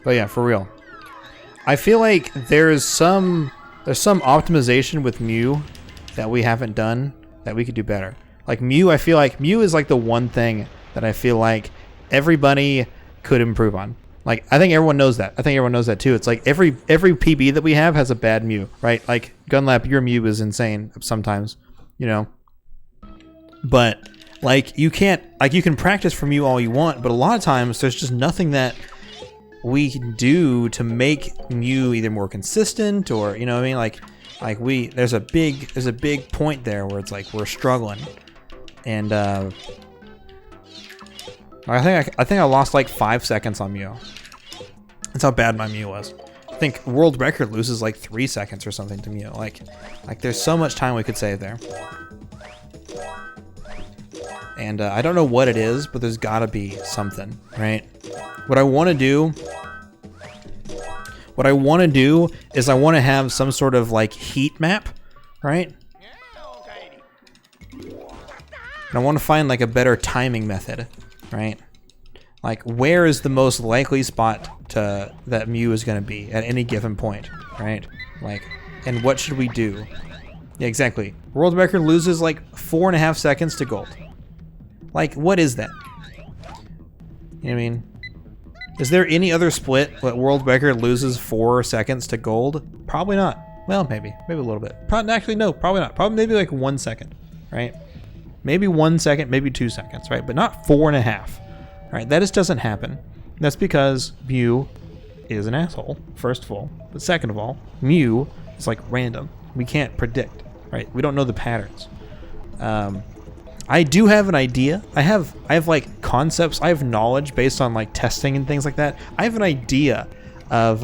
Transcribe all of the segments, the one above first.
But yeah, for real. I feel like there's some optimization with Mew that we haven't done that we could do better. Like Mew, I feel like Mew is like the one thing that I feel like everybody could improve on. Like I think everyone knows that. I think everyone knows that too. It's like every PB that we have has a bad Mew, right? Like Gunlap, your Mew is insane sometimes, you know. But like you can't, like you can practice from Mew all you want, but a lot of times there's just nothing that we can do to make Mew either more consistent or, you know what I mean? Like there's a big point there where it's like we're struggling. And I think I lost like 5 seconds on Mew. That's how bad my Mew was. I think world record loses like 3 seconds or something to Mew. Like there's so much time we could save there. And I don't know what it is, but there's gotta be something, right? What I want to do is I want to have some sort of like heat map, right? And I want to find like a better timing method, right? Like where is the most likely spot that Mew is going to be at any given point, right? Like, and what should we do? Yeah, exactly. World record loses like 4.5 seconds to gold. Like, what is that? You know what I mean? Is there any other split that world record loses 4 seconds to gold? Probably not. Well, maybe a little bit. Actually, no, probably not. Probably maybe like 1 second, right? Maybe 1 second, maybe 2 seconds, right? But not 4.5, right? That just doesn't happen. That's because Mew is an asshole, first of all. But second of all, Mew is like random. We can't predict, right? We don't know the patterns. I do have an idea. I have like concepts. I have knowledge based on like testing and things like that. I have an idea of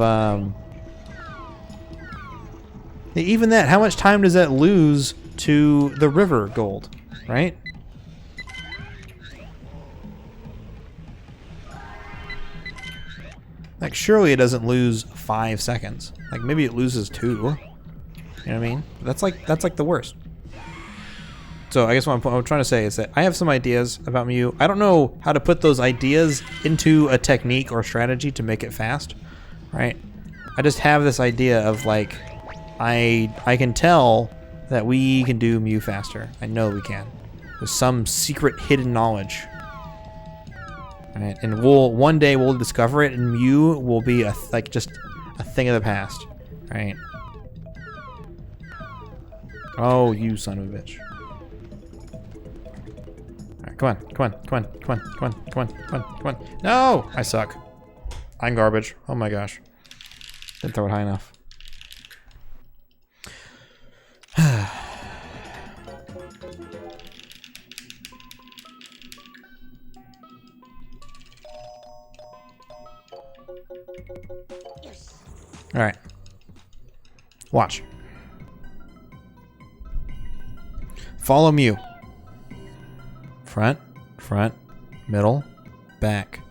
even that. How much time does that lose to the river gold, right? Like surely it doesn't lose 5 seconds. Like maybe it loses 2. You know what I mean? That's like the worst. So I guess what I'm trying to say is that I have some ideas about Mew. I don't know how to put those ideas into a technique or strategy to make it fast, right? I just have this idea of like, I can tell that we can do Mew faster. I know we can. There's some secret hidden knowledge, right? And one day we'll discover it, and Mew will be just a thing of the past, right? Oh, you son of a bitch. Come on. No! I suck. I'm garbage. Oh my gosh. Didn't throw it high enough. Alright. Watch. Follow Mew. Front, middle, back,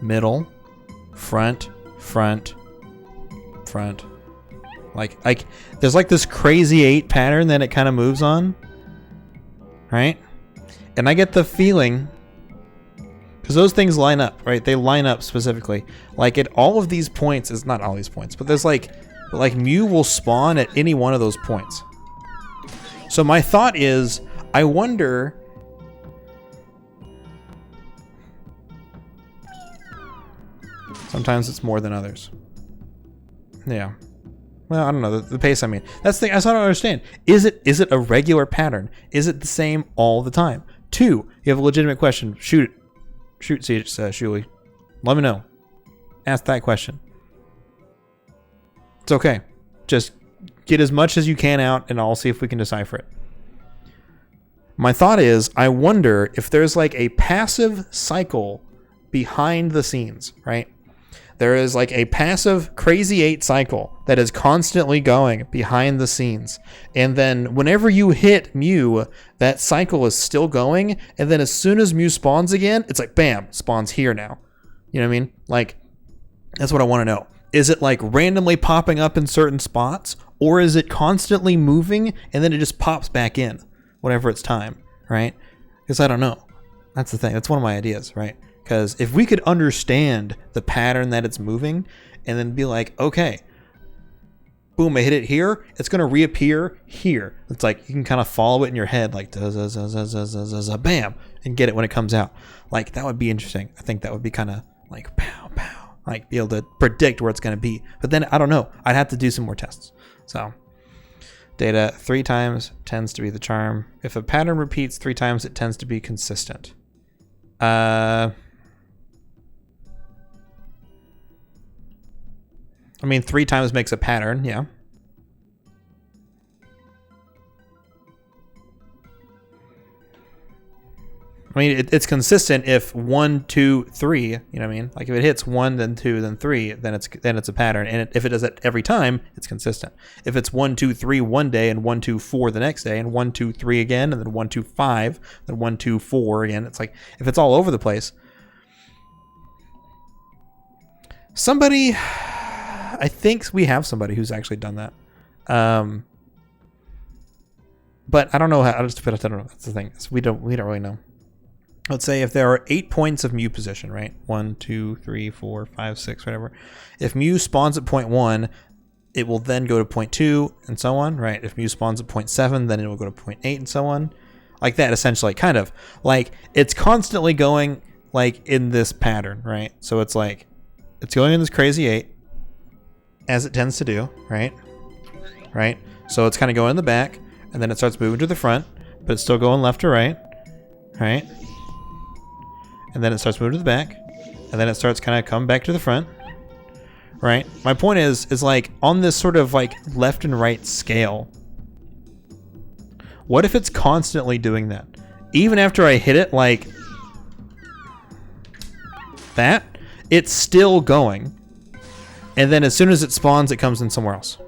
middle, front. Like there's like this crazy 8 pattern that it kind of moves on, right? And I get the feeling, because those things line up, right? They line up specifically. Like at all of these points, is not all these points, but there's like Mew will spawn at any one of those points. So my thought is, I wonder sometimes it's more than others. Yeah. Well, I don't know the pace. I mean, that's the thing. I don't understand. Is it a regular pattern? Is it the same all the time? 2, you have a legitimate question. Shoot Shuli. Let me know. Ask that question. It's okay. Just get as much as you can out, and I'll see if we can decipher it. My thought is, I wonder if there's like a passive cycle behind the scenes, right? There is like a passive crazy 8 cycle that is constantly going behind the scenes. And then whenever you hit Mew, that cycle is still going. And then as soon as Mew spawns again, it's like, bam, spawns here now. You know what I mean? Like, that's what I want to know. Is it like randomly popping up in certain spots? Or is it constantly moving and then it just pops back in whenever it's time, right? Because I don't know. That's the thing. That's one of my ideas, right? Because if we could understand the pattern that it's moving and then be like, okay, boom, I hit it here, it's going to reappear here. It's like you can kind of follow it in your head, like bam, and get it when it comes out. Like, that would be interesting. I think that would be kind of like pow, pow, like be able to predict where it's going to be. But then I don't know. I'd have to do some more tests. So data 3 times tends to be the charm. If a pattern repeats 3 times, it tends to be consistent. I mean, 3 times makes a pattern, yeah. I mean, it's consistent if 1, 2, 3, you know what I mean? Like if it hits 1, then 2, then 3, then it's a pattern. And if it does it every time, it's consistent. If it's 1, 2, 3 one day and 1, 2, 4 the next day and 1, 2, 3 again and then 1, 2, 5, then 1, 2, 4 again, it's like if it's all over the place. Somebody, I think we have somebody who's actually done that. But I don't know how. I don't know. That's the thing. So we don't really know. Let's say if there are 8 points of Mew position, right? 1, 2, 3, 4, 5, 6, whatever. If Mew spawns at point 1, it will then go to point 2 and so on, right? If Mew spawns at point 7, then it will go to point 8 and so on. Like that, essentially, kind of. Like, it's constantly going, like, in this pattern, right? So it's like, it's going in this crazy 8, as it tends to do, right? Right? So it's kind of going in the back, and then it starts moving to the front, but it's still going left to right, right? And then it starts moving to the back, and then it starts kind of coming back to the front, right? My point is like on this sort of like left and right scale, what if it's constantly doing that? Even after I hit it like that, it's still going. And then as soon as it spawns, it comes in somewhere else.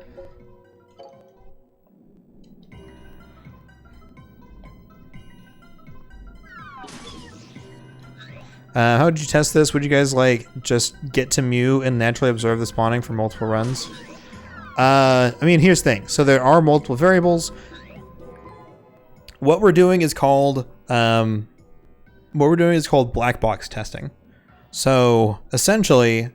How did you test this? Would you guys like just get to Mew and naturally observe the spawning for multiple runs? I mean, here's the thing. So there are multiple variables. What we're doing is called black box testing. So essentially,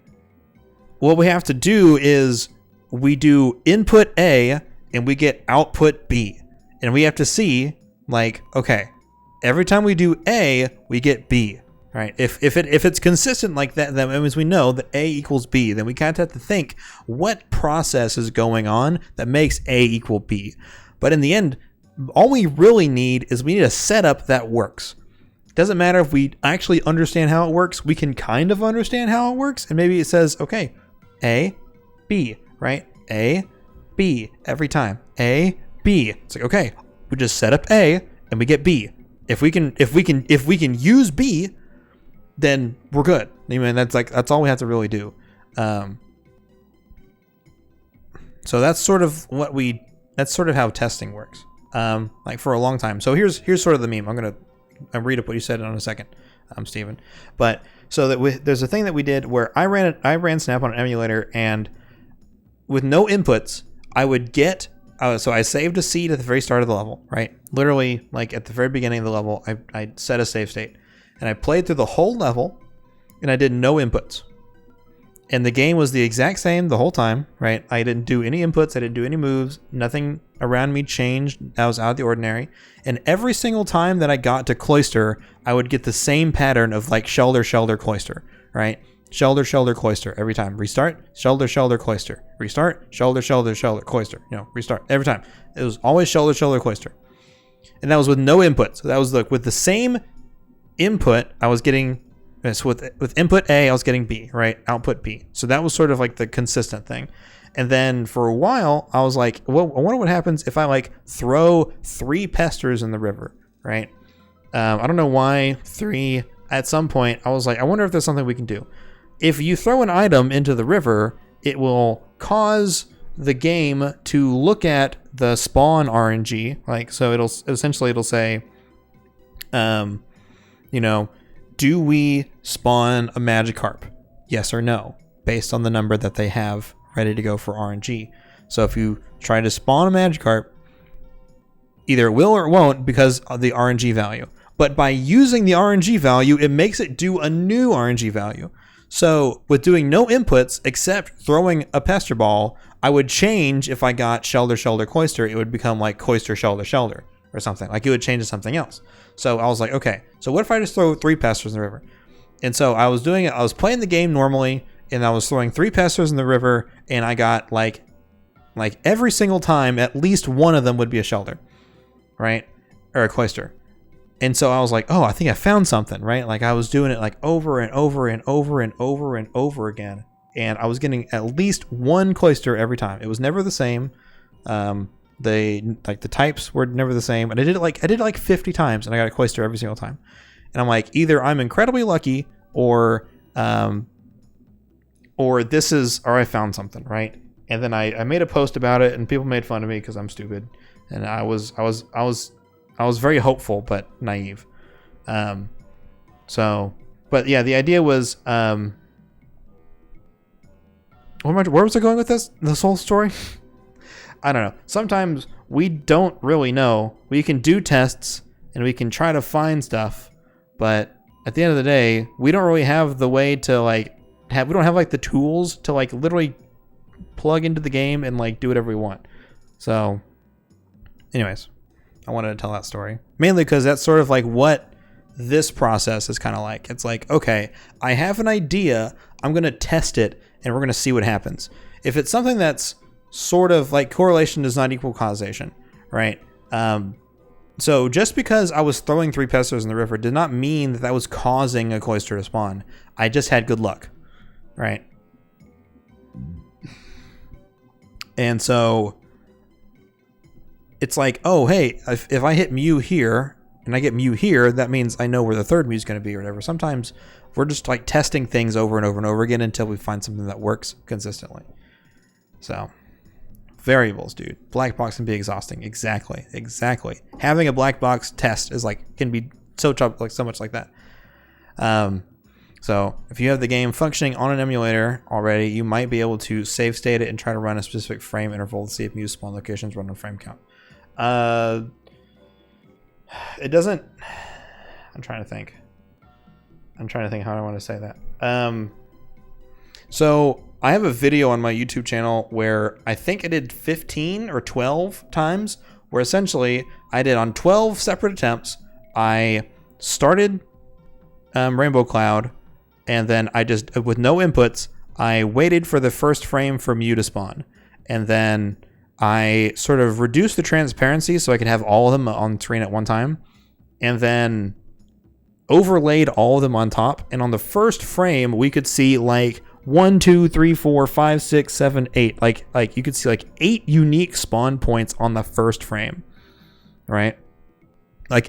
what we have to do is we do input A and we get output B, and we have to see like, okay, every time we do A, we get B. Right. If it's consistent like that, that means we know that A equals B. Then we kind of have to think what process is going on that makes A equal B. But in the end, all we really need is we need a setup that works. It doesn't matter if we actually understand how it works. We can kind of understand how it works, and maybe it says, okay, A, B, right? A, B every time. A, B. It's like, okay, we just set up A and we get B. If we can use B, then we're good. I mean, that's all we have to really do. So that's sort of how testing works. Like for a long time. So here's sort of the meme. I'll read up what you said in a second, Steven. But so that there's a thing that we did where I ran Snap on an emulator, and with no inputs, I would get. So I saved a seed at the very start of the level, right? Literally, like at the very beginning of the level, I set a save state. And I played through the whole level, and I did no inputs. And the game was the exact same the whole time, right? I didn't do any inputs. I didn't do any moves. Nothing around me changed. I was out of the ordinary. And every single time that I got to Cloister, I would get the same pattern of like Shelter, Cloister, right? Shelter, Cloister every time. Restart, Shelter, Cloister. Restart, Shelter, Cloister. Restart every time. It was always Shelter, Cloister. And that was with no inputs. So that was like with the same input, I was getting, so with input A, I was getting B, right? Output B. So that was sort of like the consistent thing. And then for a while, I was like, well, I wonder what happens if I like throw 3 pesters in the river, right? I don't know why 3. At some point, I was like, I wonder if there's something we can do. If you throw an item into the river, it will cause the game to look at the spawn RNG. Like, so it'll say, do we spawn a Magikarp? Yes or no, based on the number that they have ready to go for RNG. So if you try to spawn a Magikarp, either it will or it won't because of the RNG value. But by using the RNG value, it makes it do a new RNG value. So with doing no inputs except throwing a pester ball, I would change if I got Shelder, Shelder, Cloyster, it would become like Cloyster, Shelder, Shelder or something. Like it would change to something else. So I was like, okay, so what if I just throw 3 pesters in the river? And so I was doing it, I was playing the game normally, and I was throwing 3 pesters in the river, and I got like every single time, at least one of them would be a Shelder, right? Or a Cloyster. And so I was like, oh, I think I found something, right? Like I was doing it like over and over and over and over and over again. And I was getting at least one Cloyster every time. It was never the same. The types were never the same. And I did it like 50 times and I got a Cloyster every single time. And I'm like, either I'm incredibly lucky or I found something, right? And then I made a post about it and people made fun of me because I'm stupid. And I was very hopeful but naive. But yeah, the idea was where was I going with this whole story? I don't know. Sometimes we don't really know. We can do tests and we can try to find stuff, but at the end of the day, we don't really have the way to we don't have like the tools to like literally plug into the game and like do whatever we want. So anyways, I wanted to tell that story mainly because that's sort of like what this process is kind of like. It's like, okay, I have an idea, I'm going to test it and we're going to see what happens. If it's something that's sort of like correlation does not equal causation, right? So just because I was throwing 3 pesters in the river did not mean that was causing a Cloyster to spawn. I just had good luck, right? And so it's like, oh, hey, if I hit Mew here and I get Mew here, that means I know where the third Mew is going to be or whatever. Sometimes we're just like testing things over and over and over again until we find something that works consistently. So variables, dude. Black box can be exhausting. Exactly. Having a black box test is can be so much like that. So if you have the game functioning on an emulator already, you might be able to save state it and try to run a specific frame interval to see if Mew spawn locations run on frame count. It doesn't. I'm trying to think how I want to say that. So I have a video on my YouTube channel where I think I did 15 or 12 times, where essentially I did on 12 separate attempts. I started Rainbow Cloud, and then I just, with no inputs, I waited for the first frame for Mew to spawn. And then I sort of reduced the transparency so I could have all of them on screen at one time. And then overlaid all of them on top. And on the first frame, we could see 1, 2, 3, 4, 5, 6, 7, 8. Like you could see 8 unique spawn points on the first frame, right?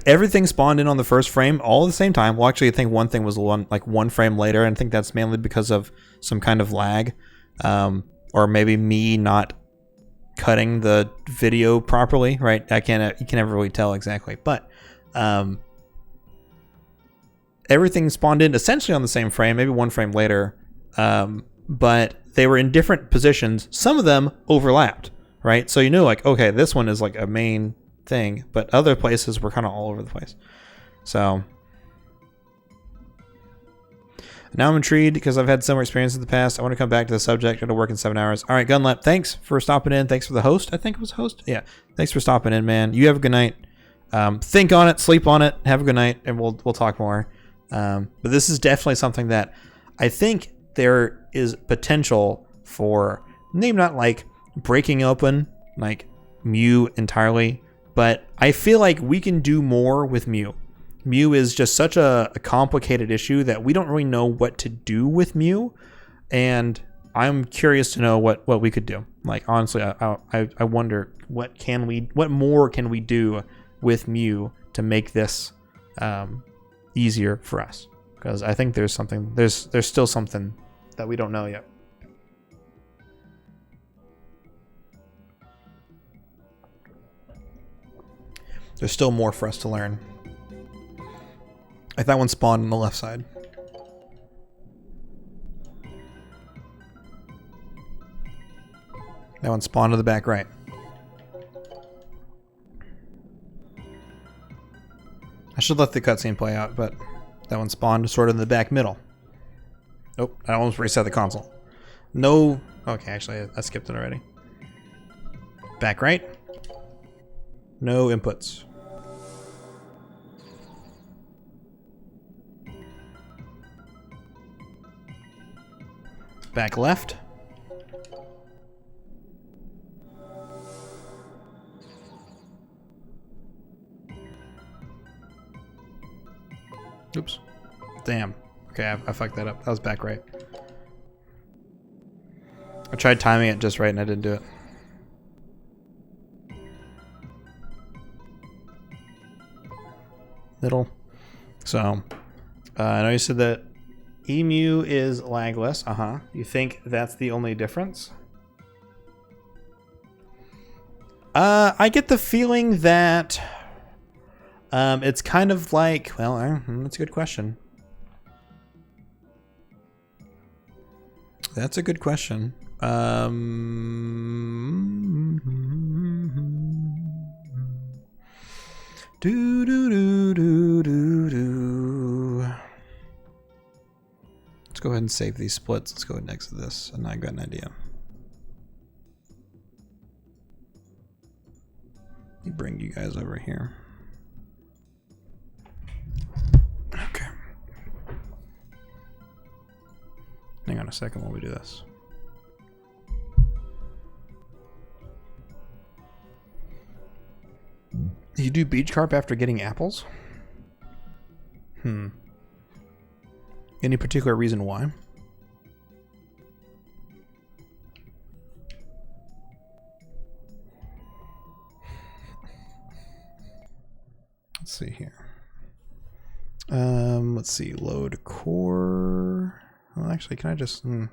Everything spawned in on the first frame all at the same time. Well, actually, I think one thing was one frame later, and I think that's mainly because of some kind of lag, or maybe me not cutting the video properly, right? You can never really tell exactly, but everything spawned in essentially on the same frame, maybe one frame later. But they were in different positions. Some of them overlapped, right? So you knew okay, this one is a main thing, but other places were kind of all over the place. So now I'm intrigued because I've had similar experience in the past. I want to come back to the subject. It'll work in 7 hours. All right, Gunlap, thanks for stopping in. Thanks for the host. I think it was host. Yeah. Thanks for stopping in, man. You have a good night. Think on it, sleep on it, have a good night, and we'll talk more. But this is definitely something that I think there is potential for, maybe not breaking open Mew entirely, but I feel like we can do more with Mew. Mew is just such a complicated issue that we don't really know what to do with Mew, and I'm curious to know what we could do. Honestly, I wonder what more can we do with Mew to make this easier for us, because I think there's still something that we don't know yet. There's still more for us to learn. That one spawned on the left side. That one spawned to the back right. I should let the cutscene play out, but that one spawned sort of in the back middle. Nope, I almost reset the console. No, okay, actually I skipped it already. Back right. No inputs. Back left. Oops. Damn. Okay, I fucked that up. That was back right. I tried timing it just right and I didn't do it. Middle. So, I know you said that Emu is lagless. You think that's the only difference? I get the feeling that it's kind of like, well, that's a good question. That's a good question. Do do do do do do. Let's go ahead and save these splits. Let's go ahead and exit this, and I got an idea. Let me bring you guys over here. Okay. Hang on a second while we do this. You do beach carp after getting apples? Any particular reason why? Let's see here. Let's see. Load core. Well, actually, can I just... We're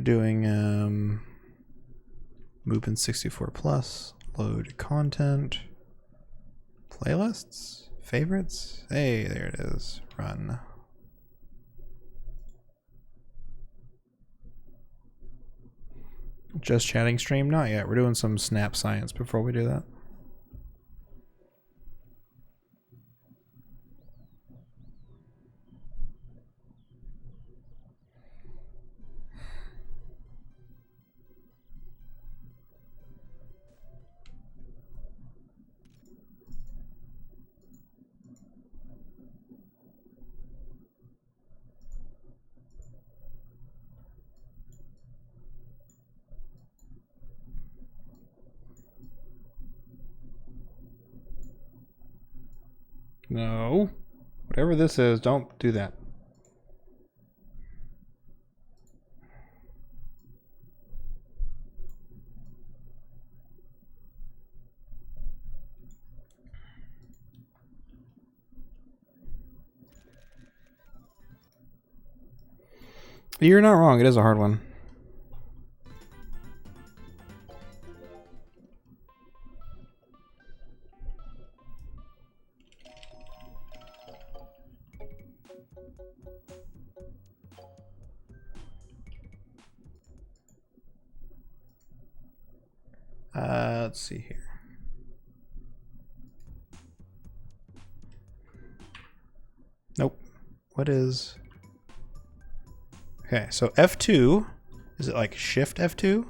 doing Movement 64 plus. Load content. Playlists? Favorites? Hey, there it is. Run. Just chatting stream? Not yet. We're doing some snap science before we do that. No. Whatever this is, don't do that. You're not wrong. It is a hard one. Let's see here. Nope. What is... Okay, so F2, is it like Shift F2?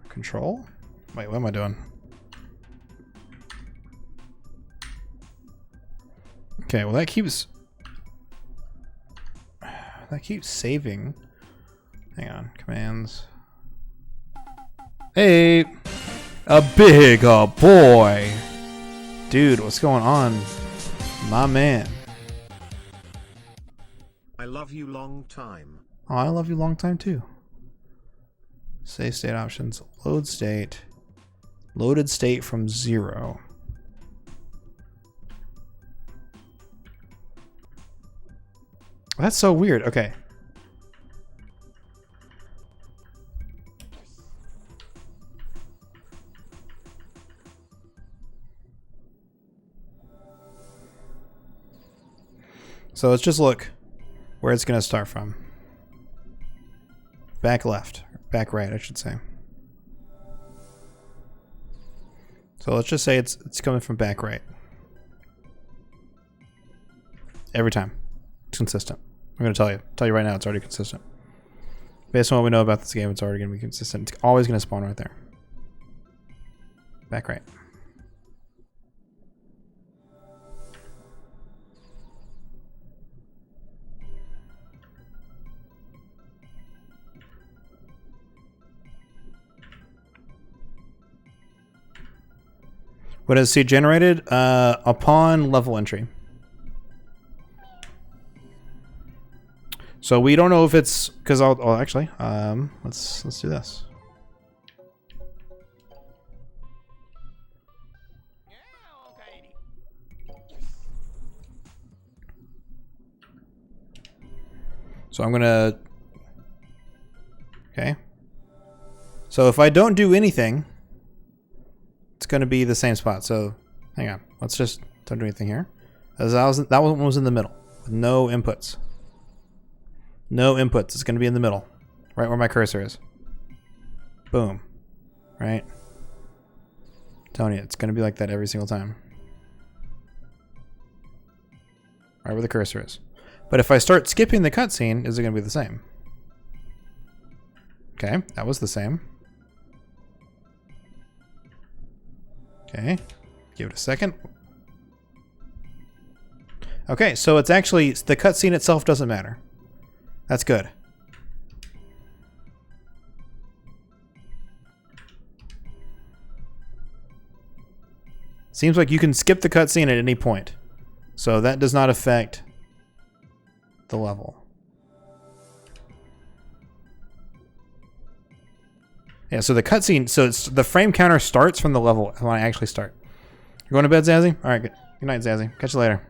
Control? Wait, what am I doing? Okay, well that keeps saving. Hang on, commands. Hey, a big boy. Dude, what's going on? My man. I love you long time. Oh, I love you long time too. Save state options. Load state. Loaded state from 0. That's so weird. Okay. So let's just look where it's going to start from. back left, back right, I should say. So let's just say it's coming from back right. Every time. It's consistent. I'm going to tell you right now, it's already consistent. Based on what we know about this game, it's already going to be consistent. It's always going to spawn right there. Back right. What is seed generated? Upon level entry. So we don't know if it's because I'll actually let's do this. So I'm gonna okay. So if I don't do anything, it's gonna be the same spot. So hang on, let's just don't do anything here. That one was in the middle with no inputs. No inputs. It's going to be in the middle, right where my cursor is. Boom. Right? I'm telling you, it's going to be like that every single time. Right where the cursor is. But if I start skipping the cutscene, is it going to be the same? Okay, that was the same. Okay, give it a second. Okay, so it's actually, the cutscene itself doesn't matter. That's good. Seems like you can skip the cutscene at any point. So that does not affect the level. Yeah, so the cutscene, so it's, the frame counter starts from the level when I actually start. You going to bed, Zazzy? All right, good. Good night, Zazzy. Catch you later.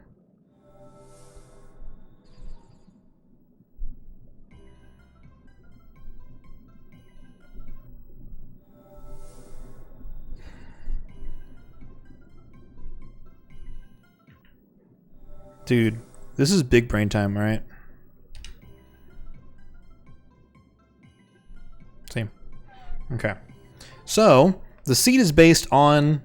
Dude, this is big brain time, right? See? Okay. So, the seed is based on...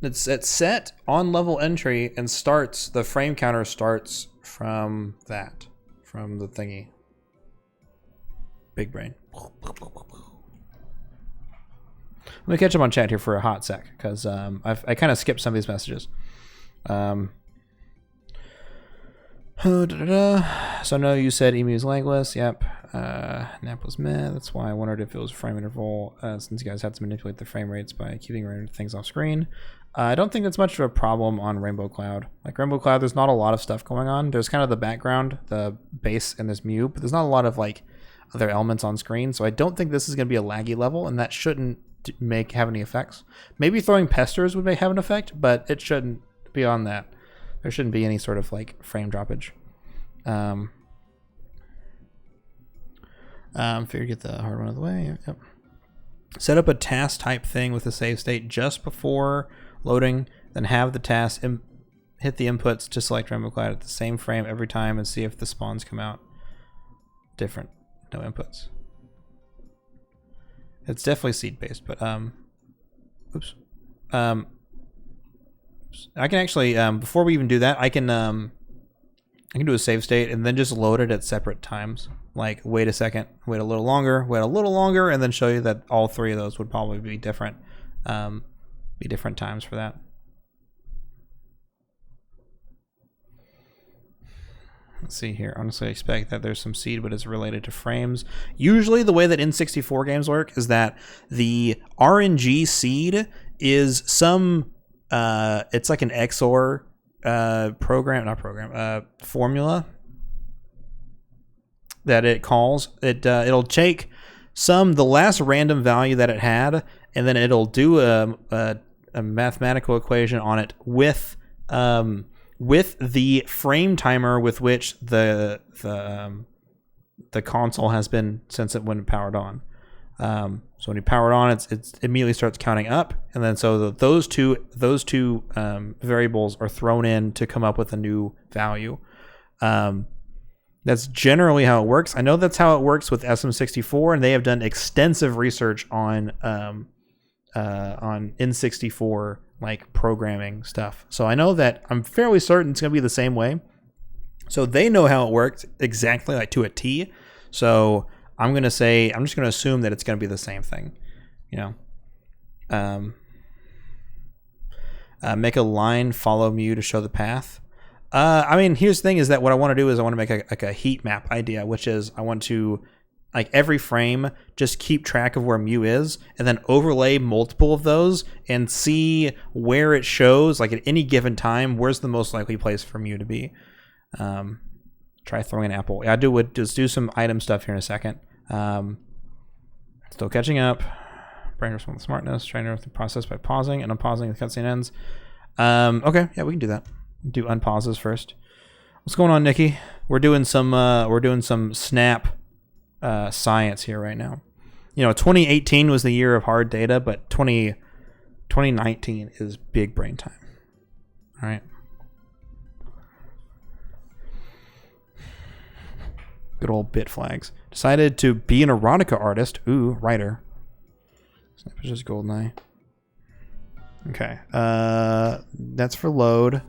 It's set on level entry and starts... The frame counter starts from that. From the thingy. Big brain. Let me catch up on chat here for a hot sec, because I kind of skipped some of these messages. So no, you said Emu is legless. Yep. Nap was meh. That's why I wondered if it was a frame interval, since you guys had to manipulate the frame rates by keeping random things off screen. I don't think that's much of a problem on Rainbow Cloud. Like Rainbow Cloud, there's not a lot of stuff going on. There's kind of the background, the base, and there's Mew, but there's not a lot of like other elements on screen. So I don't think this is going to be a laggy level, and that shouldn't have any effects. Maybe throwing pesters would have an effect, but it shouldn't be on that. There shouldn't be any sort of like frame droppage. Figure get the hard one out of the way. Yep. Set up a task type thing with a save state just before loading, then have the task hit the inputs to select Rainbow Cloud at the same frame every time and see if the spawns come out different. No inputs. It's definitely seed based, but oops. I can actually before we even do that, I can do a save state and then just load it at separate times. Like wait a second, wait a little longer, and then show you that all three of those would probably be different times for that. Let's see here. Honestly, I expect that there's some seed, but it's related to frames. Usually the way that N64 games work is that the RNG seed is some it's like an XOR formula that it calls. It'll take the last random value that it had, and then it'll do a mathematical equation on it with the frame timer with which the console has been since it when powered on. So when you power it on, it immediately starts counting up, and then so those two variables are thrown in to come up with a new value. That's generally how it works. I know that's how it works with SM64, and they have done extensive research on N64 like programming stuff. So I know that I'm fairly certain it's going to be the same way. So they know how it works exactly, like to a T. So I'm just going to assume that it's going to be the same thing, you know. Make a line follow Mew to show the path. I mean, here's the thing: is that what I want to do is I want to make a heat map idea, which is I want to, like, every frame just keep track of where Mew is, and then overlay multiple of those and see where it shows, like at any given time, where's the most likely place for Mew to be. Try throwing an apple. Yeah, just do some item stuff here in a second. Still catching up. Brain response smartness. Trying to the process by pausing and unpausing the cutscene ends. Okay, yeah, we can do that. Do unpauses first. What's going on, Nikki? We're doing some snap science here right now. You know, 2018 was the year of hard data, but 2019 is big brain time. All right. Good old bit flags. Decided to be an erotica artist. Ooh, writer. Snap is just GoldenEye. Okay. That's for load.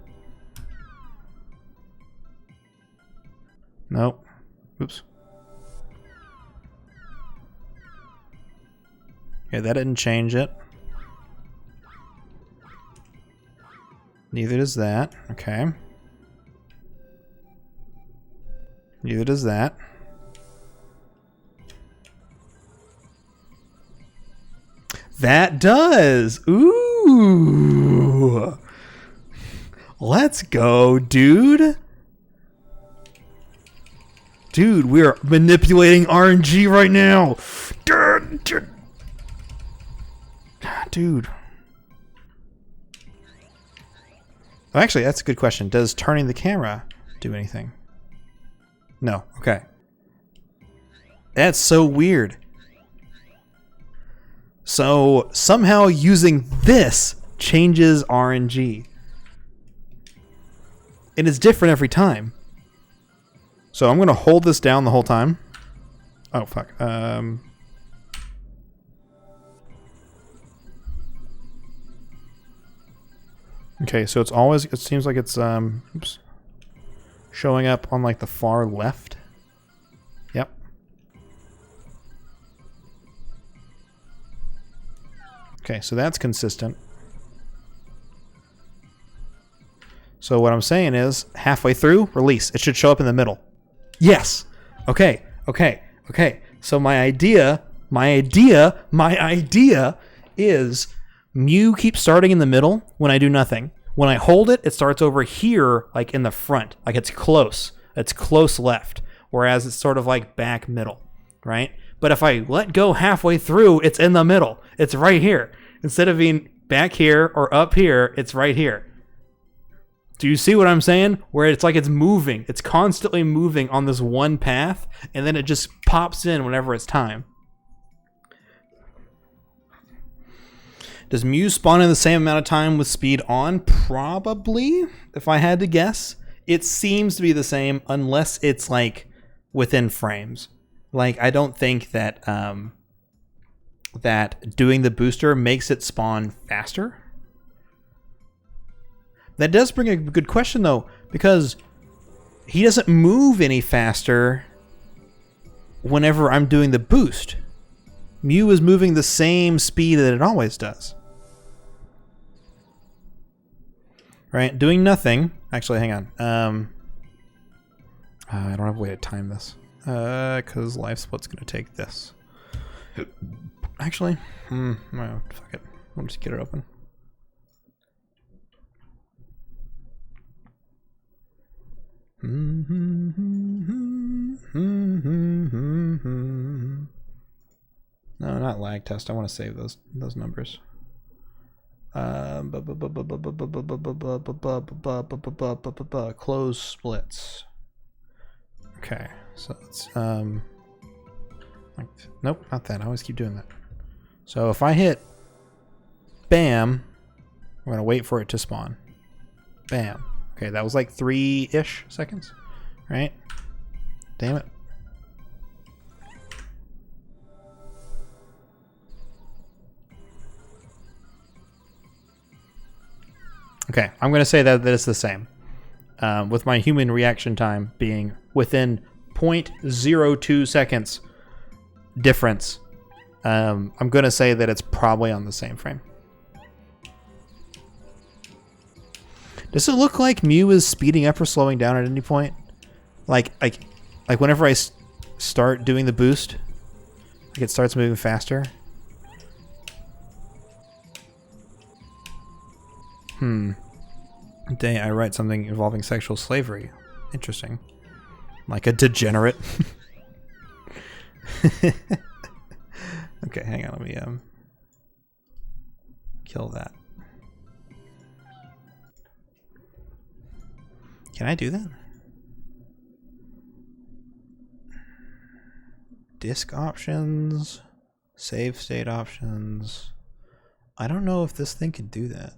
Nope. Oops. Okay, that didn't change it. Neither does that. Okay. Neither does that. That does! Ooh! Let's go, dude! Dude, we are manipulating RNG right now! Dude. Oh, actually, that's a good question. Does turning the camera do anything? No. Okay. That's so weird. So somehow using this changes RNG. And it's different every time. So I'm going to hold this down the whole time. Oh, fuck. Okay, so it's always, it seems like it's oops, showing up on like the far left. Yep. Okay, so that's consistent. So what I'm saying is, halfway through, release. It should show up in the middle. Yes. Okay. Okay. Okay. So my idea is Mew keeps starting in the middle when I do nothing. When I hold it, it starts over here, like in the front, like it's close. It's close left, whereas it's sort of like back middle, right? But if I let go halfway through, it's in the middle. It's right here. Instead of being back here or up here, it's right here. Do you see what I'm saying? Where it's like it's moving. It's constantly moving on this one path, and then it just pops in whenever it's time. Does Mew spawn in the same amount of time with speed on? Probably, if I had to guess. It seems to be the same unless it's like within frames. Like, I don't think that that doing the booster makes it spawn faster. That does bring a good question, though, because he doesn't move any faster whenever I'm doing the boost. Mew is moving the same speed that it always does. Right? Doing nothing. Actually, hang on. I don't have a way to time this. Because life split's going to take this. Actually, well, fuck it. We'll just get it open. No, not lag test. I want to save those numbers. Close splits. Okay, so it's nope, not that. I always keep doing that. So if I hit bam, we're gonna wait for it to spawn. Bam. Okay, that was like 3-ish seconds, right? Damn it. Okay, I'm going to say that it's the same. With my human reaction time being within 0.02 seconds difference, I'm going to say that it's probably on the same frame. Does it look like Mew is speeding up or slowing down at any point? Like whenever I start doing the boost, like it starts moving faster. Dang, I write something involving sexual slavery. Interesting. Like a degenerate. Okay, hang on, let me kill that. Can I do that? Disk options, save state options. I don't know if this thing can do that.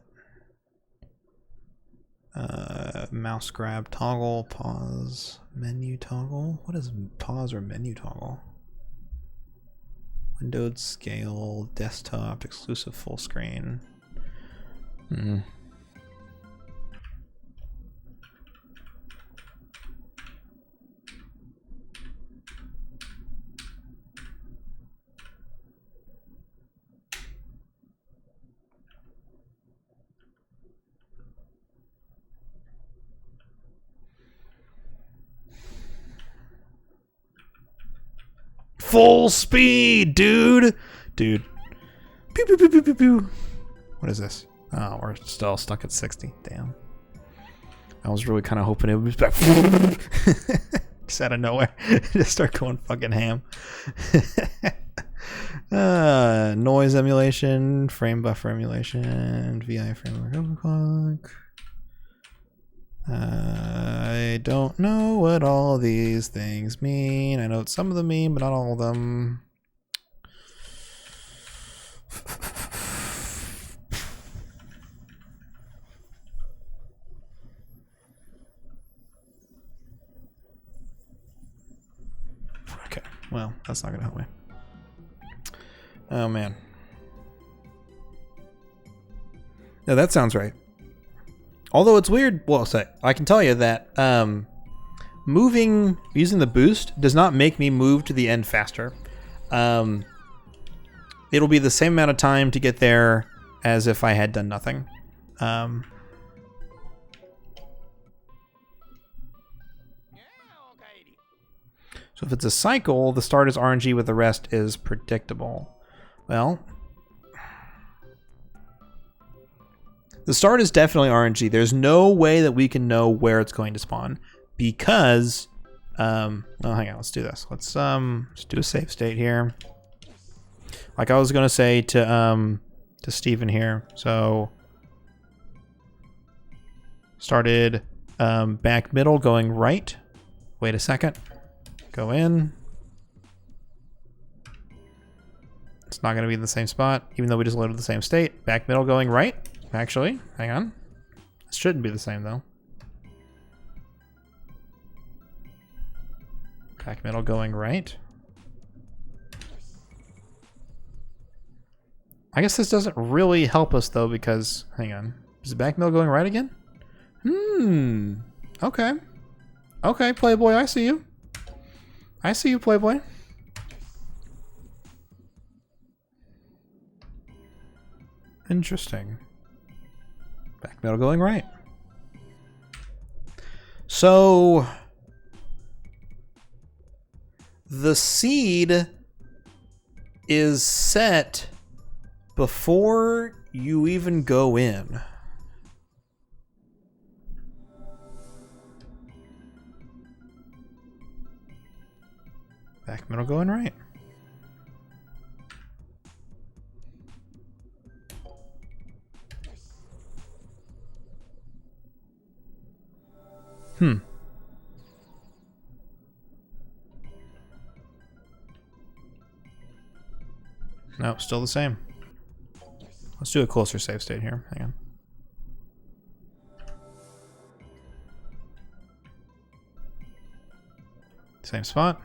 Mouse grab, toggle, pause, menu toggle. What is pause or menu toggle? Windowed scale, desktop, exclusive full screen. Full speed, dude! Dude. Pew, pew, pew, pew, pew, pew. What is this? Oh, we're still stuck at 60. Damn. I was really kind of hoping it would be back. Just out of nowhere. Just start going fucking ham. Noise emulation, frame buffer emulation, VI framework overclock. I don't know what all these things mean. I know what some of them mean, but not all of them. Okay, well, that's not gonna help me. Oh man. No, that sounds right. Although it's weird, well, I can tell you that moving using the boost does not make me move to the end faster. It'll be the same amount of time to get there as if I had done nothing. So if it's a cycle, the start is RNG with the rest is predictable. Well, the start is definitely RNG. There's no way that we can know where it's going to spawn because, well, hang on, let's do this. Let's do a save state here. Like I was gonna say to Steven here. So started back middle going right. Wait a second. Go in. It's not gonna be in the same spot, even though we just loaded the same state. Back middle going right. Actually, hang on. It shouldn't be the same though. Back middle going right. I guess this doesn't really help us though because, hang on. Is the back middle going right again? Okay. Okay, Playboy, I see you. I see you, Playboy. Interesting. Back middle going right. So the seed is set before you even go in. Back middle going right. No, still the same. Let's do a closer save state here. Hang on. Same spot.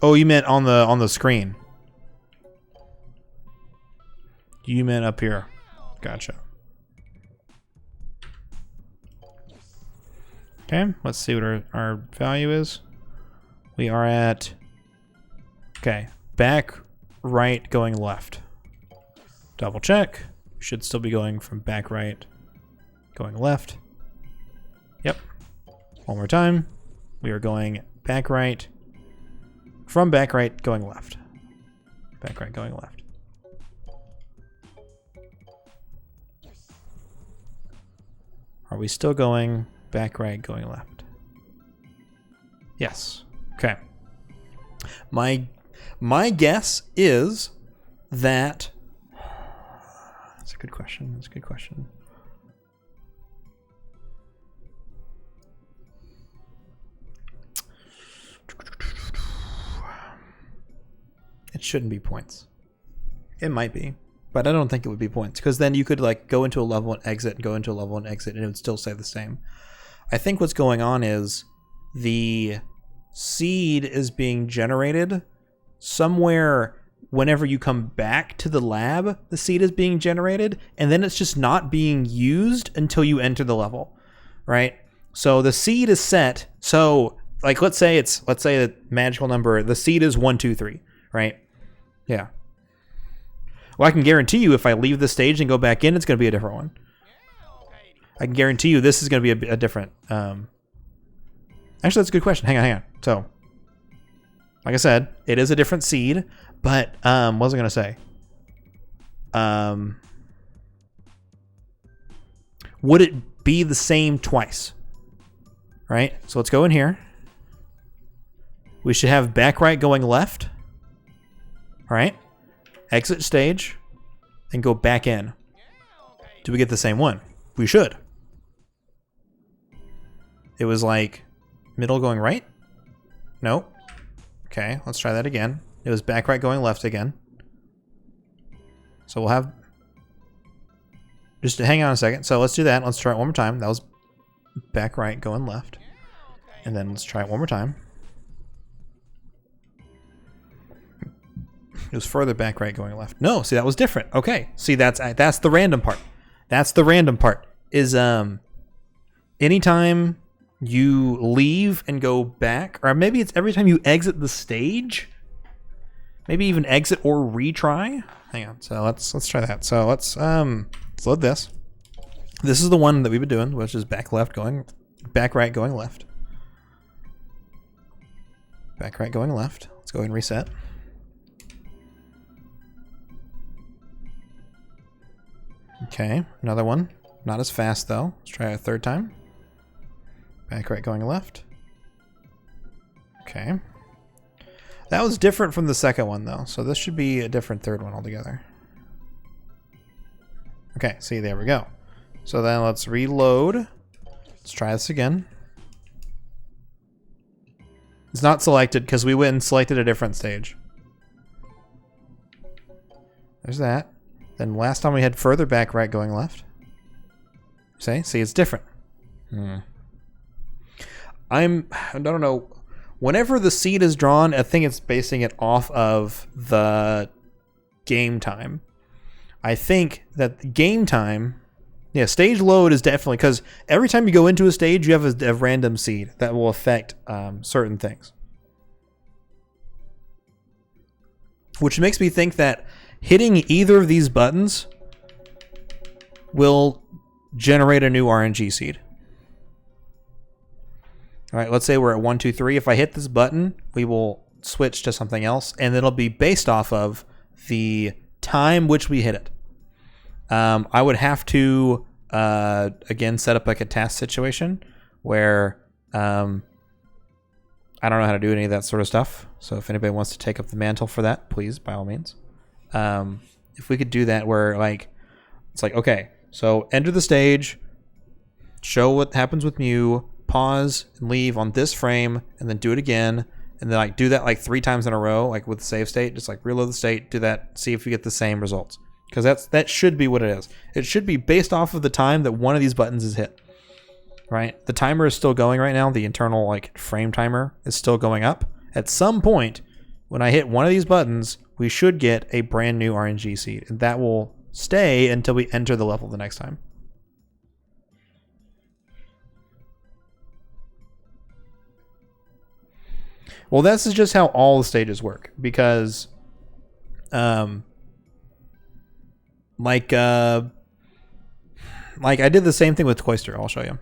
Oh, you meant on the screen. You meant up here. Gotcha. Okay, let's see what our value is. We are at, okay, back, right, going left. Double check. Should still be going from back, right, going left. Yep. One more time. We are going back, right, from back, right, going left. Back, right, going left. Are we still going back, right, going left? Yes. Okay. My guess is that... That's a good question. That's a good question. It shouldn't be points. It might be, but I don't think it would be points, because then you could like go into a level and exit and go into a level and exit and it would still say the same. I think what's going on is the seed is being generated somewhere. Whenever you come back to the lab, the seed is being generated, and then it's just not being used until you enter the level, right? So the seed is set. So like, let's say the magical number, the seed is 1, 2, 3, right? Yeah. Well, I can guarantee you if I leave the stage and go back in, it's going to be a different one. I can guarantee you this is going to be a different... Actually, that's a good question. Hang on. So, like I said, it is a different seed, but what was I going to say? Would it be the same twice? Right? So let's go in here. We should have back right going left. All right? Exit stage and go back in. Do we get the same one? We should. It was like middle going right? No. Okay, let's try that again. It was back right going left again. So we'll have... Just hang on a second. So let's do that. Let's try it one more time. That was back right going left. And then let's try it one more time. It was further back right going left. No, see, that was different. Okay. See, that's the random part. That's the random part. Is anytime you leave and go back, or maybe it's every time you exit the stage. Maybe even exit or retry. Hang on. So let's try that. So let's load this. This is the one that we've been doing, which is back right going left. Back right going left. Let's go ahead and reset. Okay, another one. Not as fast though. Let's try it a third time. Back right going left. Okay. That was different from the second one though, so this should be a different third one altogether. Okay, see, there we go. So then let's reload. Let's try this again. It's not selected because we went and selected a different stage. There's that. Then last time we had further back right going left. See, it's different. I don't know. Whenever the seed is drawn, I think it's basing it off of the game time. I think that game time, yeah, stage load is definitely, because every time you go into a stage, you have a random seed that will affect certain things. Which makes me think that hitting either of these buttons will generate a new RNG seed. All right, let's say we're at 1, 2, 3. If I hit this button, we will switch to something else, and it'll be based off of the time which we hit it. I would have to, again, set up like a task situation where I don't know how to do any of that sort of stuff. So if anybody wants to take up the mantle for that, please, by all means. If we could do that where, like, it's like, okay, so enter the stage, show what happens with Mew, pause and leave on this frame, and then do it again, and then like do that like 3 times in a row, like with the save state, just like reload the state, do that, see if you get the same results. Because that should be what it is. It should be based off of the time that one of these buttons is hit. right? The timer is still going right now. The internal like frame timer is still going up. At some point, when I hit one of these buttons, we should get a brand new RNG seed, and that will stay until we enter the level the next time. Well, this is just how all the stages work, because like I did the same thing with Cloister. I'll show you.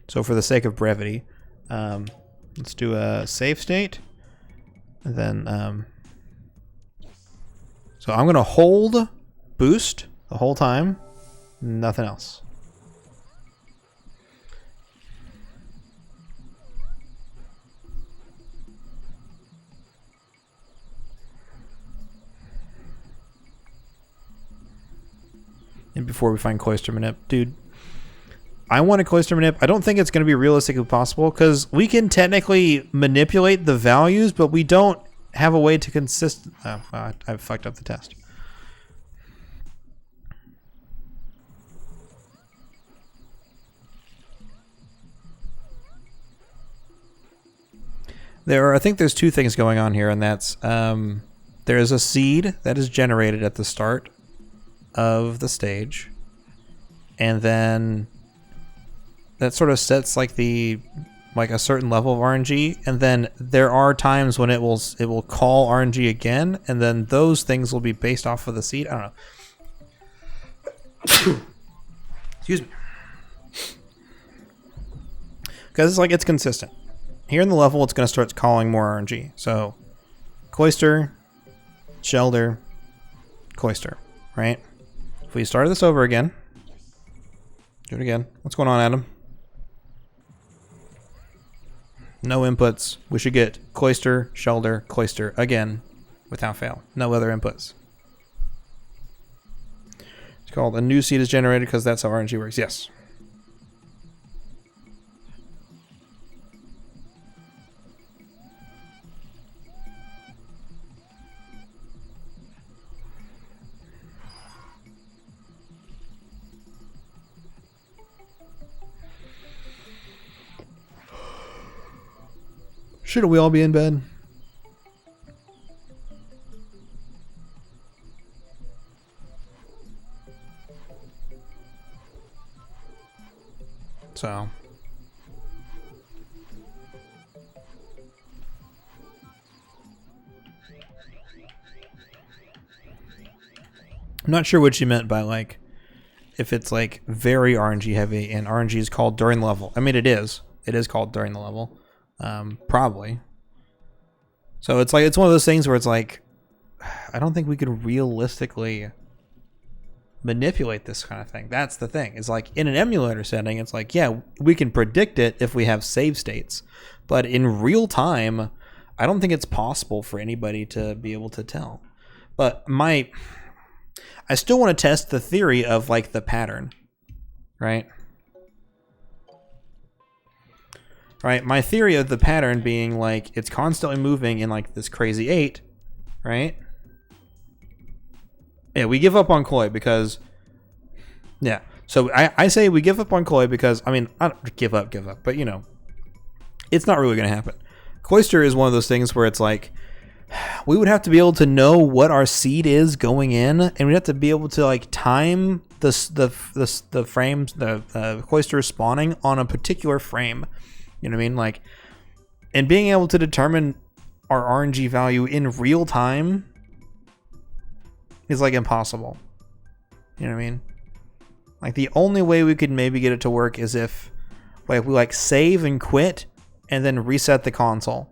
So for the sake of brevity, let's do a save state, and then so I'm gonna hold boost the whole time, nothing else. And before we find Cloister Manip, dude, I want a Cloister Manip. I don't think it's going to be realistically possible, because we can technically manipulate the values, but we don't have a way to I fucked up the test. I think there's two things going on here, and that's there is a seed that is generated at the start of the stage, and then that sort of sets like a certain level of RNG, and then there are times when it will call RNG again, and then those things will be based off of the seed. I don't know. Excuse me. Because it's consistent. Here in the level, it's going to start calling more RNG. So, Cloister, Shelder, Cloister, right? If we start this over again, do it again. What's going on, Adam? No inputs. We should get Cloister, Shelder, Cloister again without fail. No other inputs. It's called a new seed is generated because that's how RNG works. Yes. Shouldn't we all be in bed? So. I'm not sure what she meant by if it's very RNG heavy and RNG is called during the level. I mean, it is. It is called during the level. Probably. So it's one of those things where it's I don't think we could realistically manipulate this kind of thing. That's the thing. It's in an emulator setting, it's yeah, we can predict it if we have save states, but in real time, I don't think it's possible for anybody to be able to tell. But I still want to test the theory of the pattern, right? Right, my theory of the pattern being it's constantly moving in this crazy 8, right? Yeah, we give up on Koi because, yeah. So I say we give up on Koi because, I mean, I don't give up, but it's not really going to happen. Cloister is one of those things where it's we would have to be able to know what our seed is going in, and we'd have to be able to time the frames, the Cloister spawning on a particular frame. You know what I mean? And being able to determine our RNG value in real time is impossible. You know what I mean? The only way we could maybe get it to work is if we save and quit and then reset the console.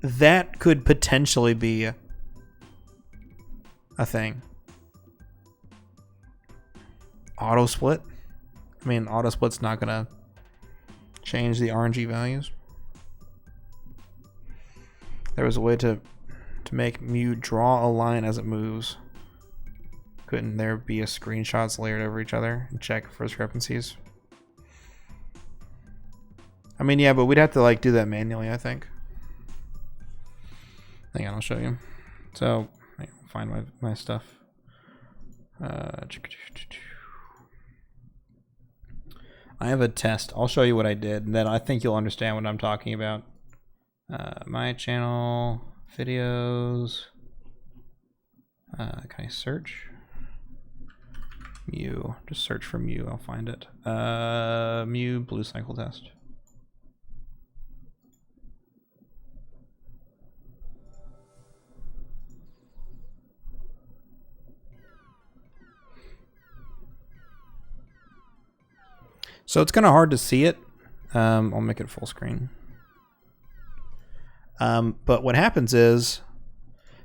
That could potentially be a thing. Auto split? I mean, auto split's not gonna change the RNG values. There was a way to make Mew draw a line as it moves. Couldn't there be a screenshots layered over each other and check for discrepancies? I mean, yeah, but we'd have to do that manually, I think. Hang on, I'll show you. So, find my stuff. I have a test. I'll show you what I did, and then I think you'll understand what I'm talking about. My channel, videos. Can I search? Mew. Just search for Mew. I'll find it. Mew blue cycle test. So it's kind of hard to see it. I'll make it full screen. But what happens is,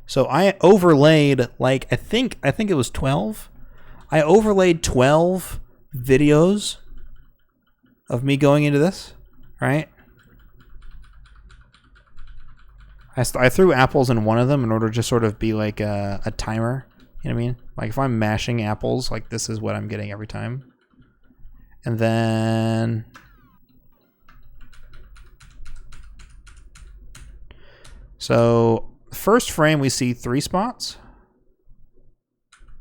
so I overlaid like I think it was 12. I overlaid 12 videos of me going into this, right? I threw apples in one of them in order to sort of be like a timer. You know what I mean? Like if I'm mashing apples, like this is what I'm getting every time. And then so the first frame we see 3 spots.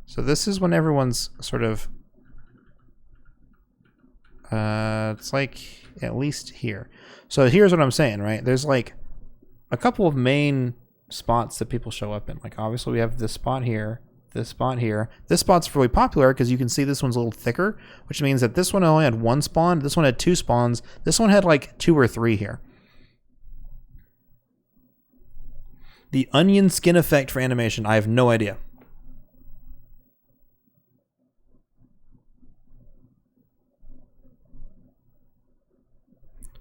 So this is when everyone's sort of it's like at least here. So here's what I'm saying, right? There's like a couple of main spots that people show up in. Like obviously we have this spot here. This spot here. This spot's really popular because you can see this one's a little thicker, which means that this one only had 1 spawn, this one had 2 spawns, this one had like 2 or 3 here. The onion skin effect for animation, I have no idea.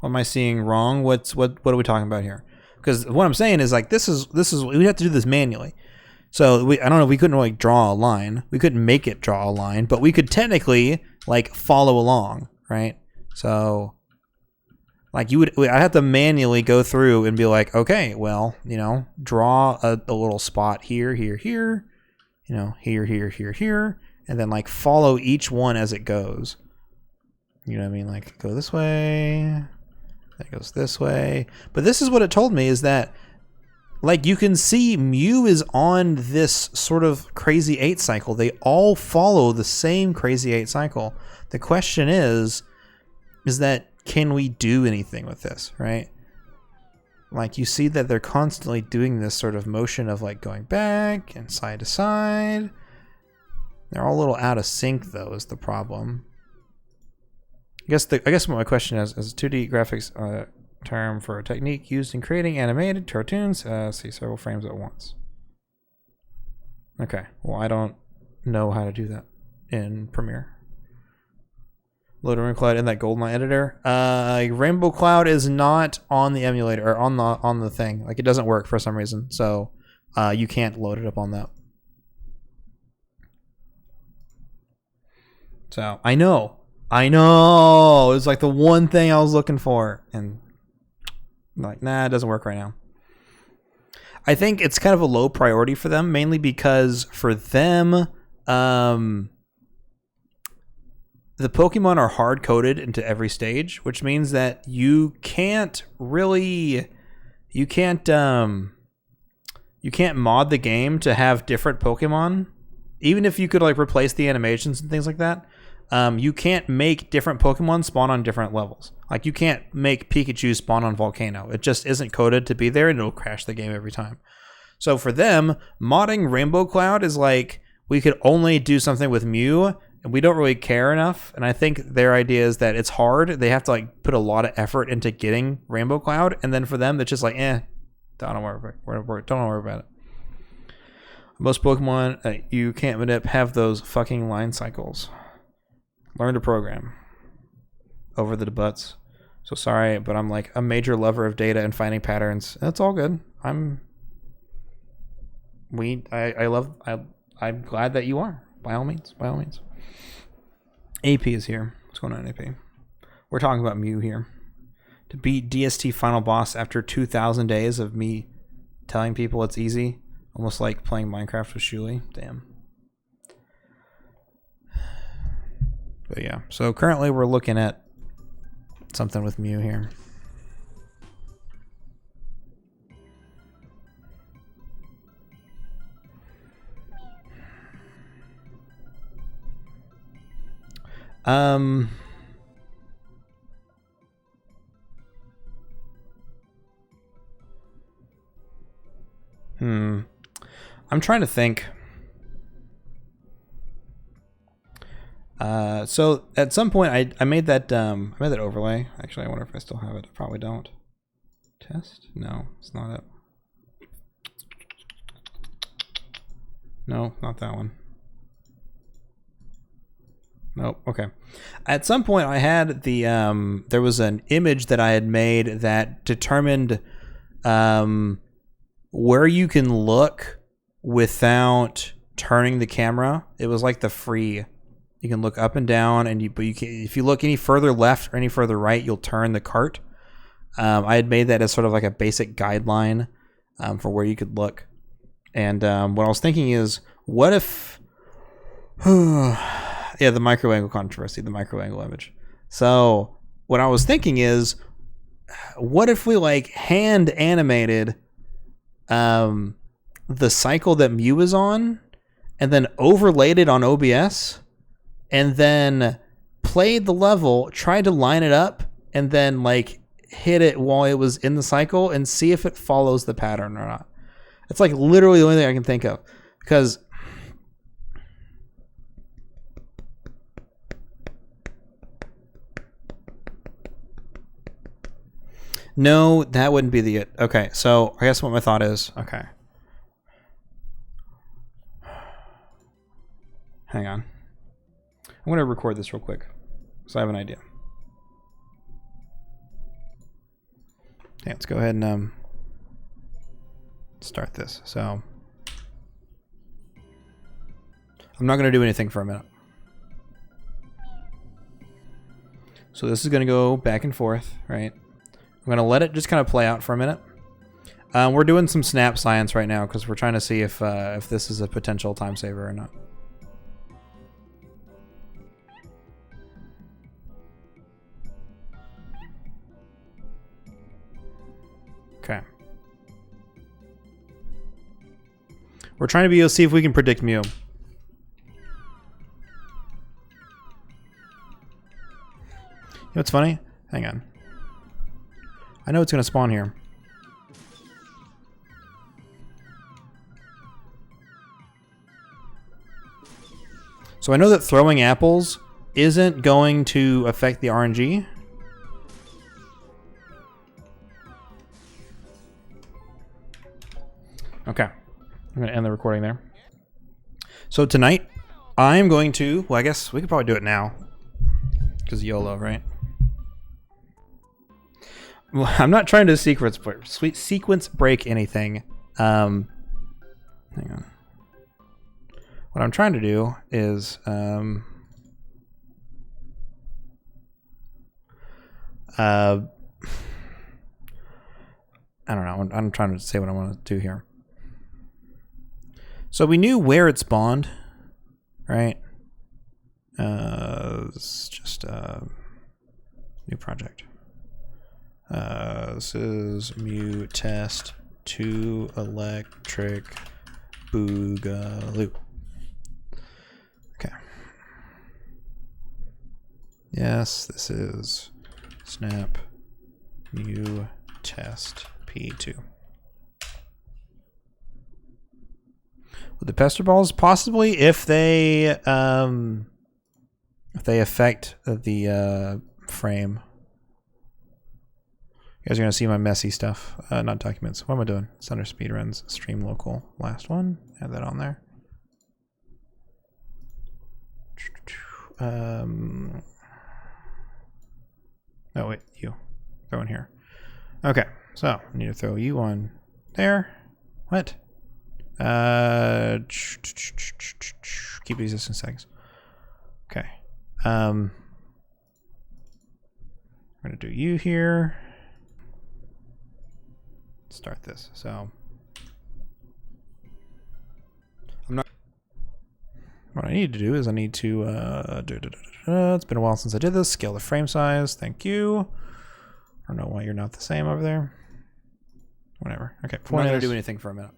What am I seeing wrong? What are we talking about here? Because what I'm saying is like this is we have to do this manually. So I don't know, we couldn't like draw a line. We couldn't make it draw a line, but we could technically like follow along, right? So like I'd have to manually go through and be like, okay, well, you know, draw a little spot here, here, here, you know, here, here, here, here, and then like follow each one as it goes. You know what I mean? Like go this way, that goes this way. But this is what it told me is that like you can see Mew is on this sort of crazy 8 cycle. They all follow the same crazy 8 cycle. The question is that can we do anything with this, right? Like you see that they're constantly doing this sort of motion of like going back and side to side. They're all a little out of sync though is the problem. I guess what my question is 2D graphics term for a technique used in creating animated cartoons. See several frames at once. Okay, well I don't know how to do that in Premiere. Load a Rainbow Cloud in that GoldenEye editor. Rainbow Cloud is not on the emulator or on the thing. Like it doesn't work for some reason, so you can't load it up on that. So I know. It's like the one thing I was looking for, and I'm like, nah, it doesn't work right now. I think it's kind of a low priority for them, mainly because for them, the Pokemon are hard coded into every stage, which means that you can't mod the game to have different Pokemon, even if you could like replace the animations and things like that. You can't make different Pokemon spawn on different levels. Like you can't make Pikachu spawn on Volcano. It just isn't coded to be there and it'll crash the game every time. So for them, modding Rainbow Cloud is like, we could only do something with Mew and we don't really care enough. And I think their idea is that it's hard. They have to like put a lot of effort into getting Rainbow Cloud. And then for them, it's just like, don't worry about it. Most Pokemon you can't manip have those fucking line cycles. Learn to program over the debuts. So sorry, but I'm like a major lover of data and finding patterns. That's all good. I'm glad that you are. By all means. AP is here. What's going on, AP? We're talking about Mew here. To beat DST final boss after 2,000 days of me telling people it's easy, almost like playing Minecraft with Shuli. Damn. But yeah, so currently we're looking at something with Mew here. Um. I'm trying to think. So at some point I made that overlay. Actually, I wonder if I still have it. I probably don't. Test? No, it's not it. No, not that one. Nope. Okay. At some point I had the there was an image that I had made that determined where you can look without turning the camera. It was like the free. You can look up and down, and but you can, if you look any further left or any further right, you'll turn the cart. I had made that as sort of like a basic guideline for where you could look. And what I was thinking is, what if, yeah, the micro angle controversy, the micro angle image. So what I was thinking is, what if we like hand animated the cycle that Mew is on, and then overlaid it on OBS, and then played the level, tried to line it up, and then like hit it while it was in the cycle and see if it follows the pattern or not. It's like literally the only thing I can think of, because no, that wouldn't be the it. Okay, so I guess what my thought is, okay. Hang on. I'm going to record this real quick, so I have an idea. Okay, let's go ahead and start this. So I'm not going to do anything for a minute. So this is going to go back and forth, right? I'm going to let it just kind of play out for a minute. We're doing some snap science right now because we're trying to see if this is a potential time saver or not. Okay. We're trying to be able to see if we can predict Mew. You know what's funny? Hang on. I know it's going to spawn here. So I know that throwing apples isn't going to affect the RNG. Okay. I'm going to end the recording there. So tonight, I'm going to... Well, I guess we could probably do it now. Because YOLO, right? Well, I'm not trying to sequence break anything. Hang on. What I'm trying to do is... I don't know. I'm trying to say what I want to do here. So we knew where it spawned, right? It's just a new project. This is Mew test 2 electric boogaloo. Okay. Yes, this is snap Mew test P2. With the pester balls, possibly if they affect the frame. You guys are gonna see my messy stuff, not documents. What am I doing? It's under speedruns, stream local, last one. Add that on there. Oh wait, you throw in here. Okay, so I need to throw you on there. What? Keep resistance settings. Okay. I'm gonna do you here. Start this. So I'm not. What I need to do is I need to it's been a while since I did this. Scale the frame size. Thank you. I don't know why you're not the same over there. Whatever. Okay. I'm not gonna do anything for a minute.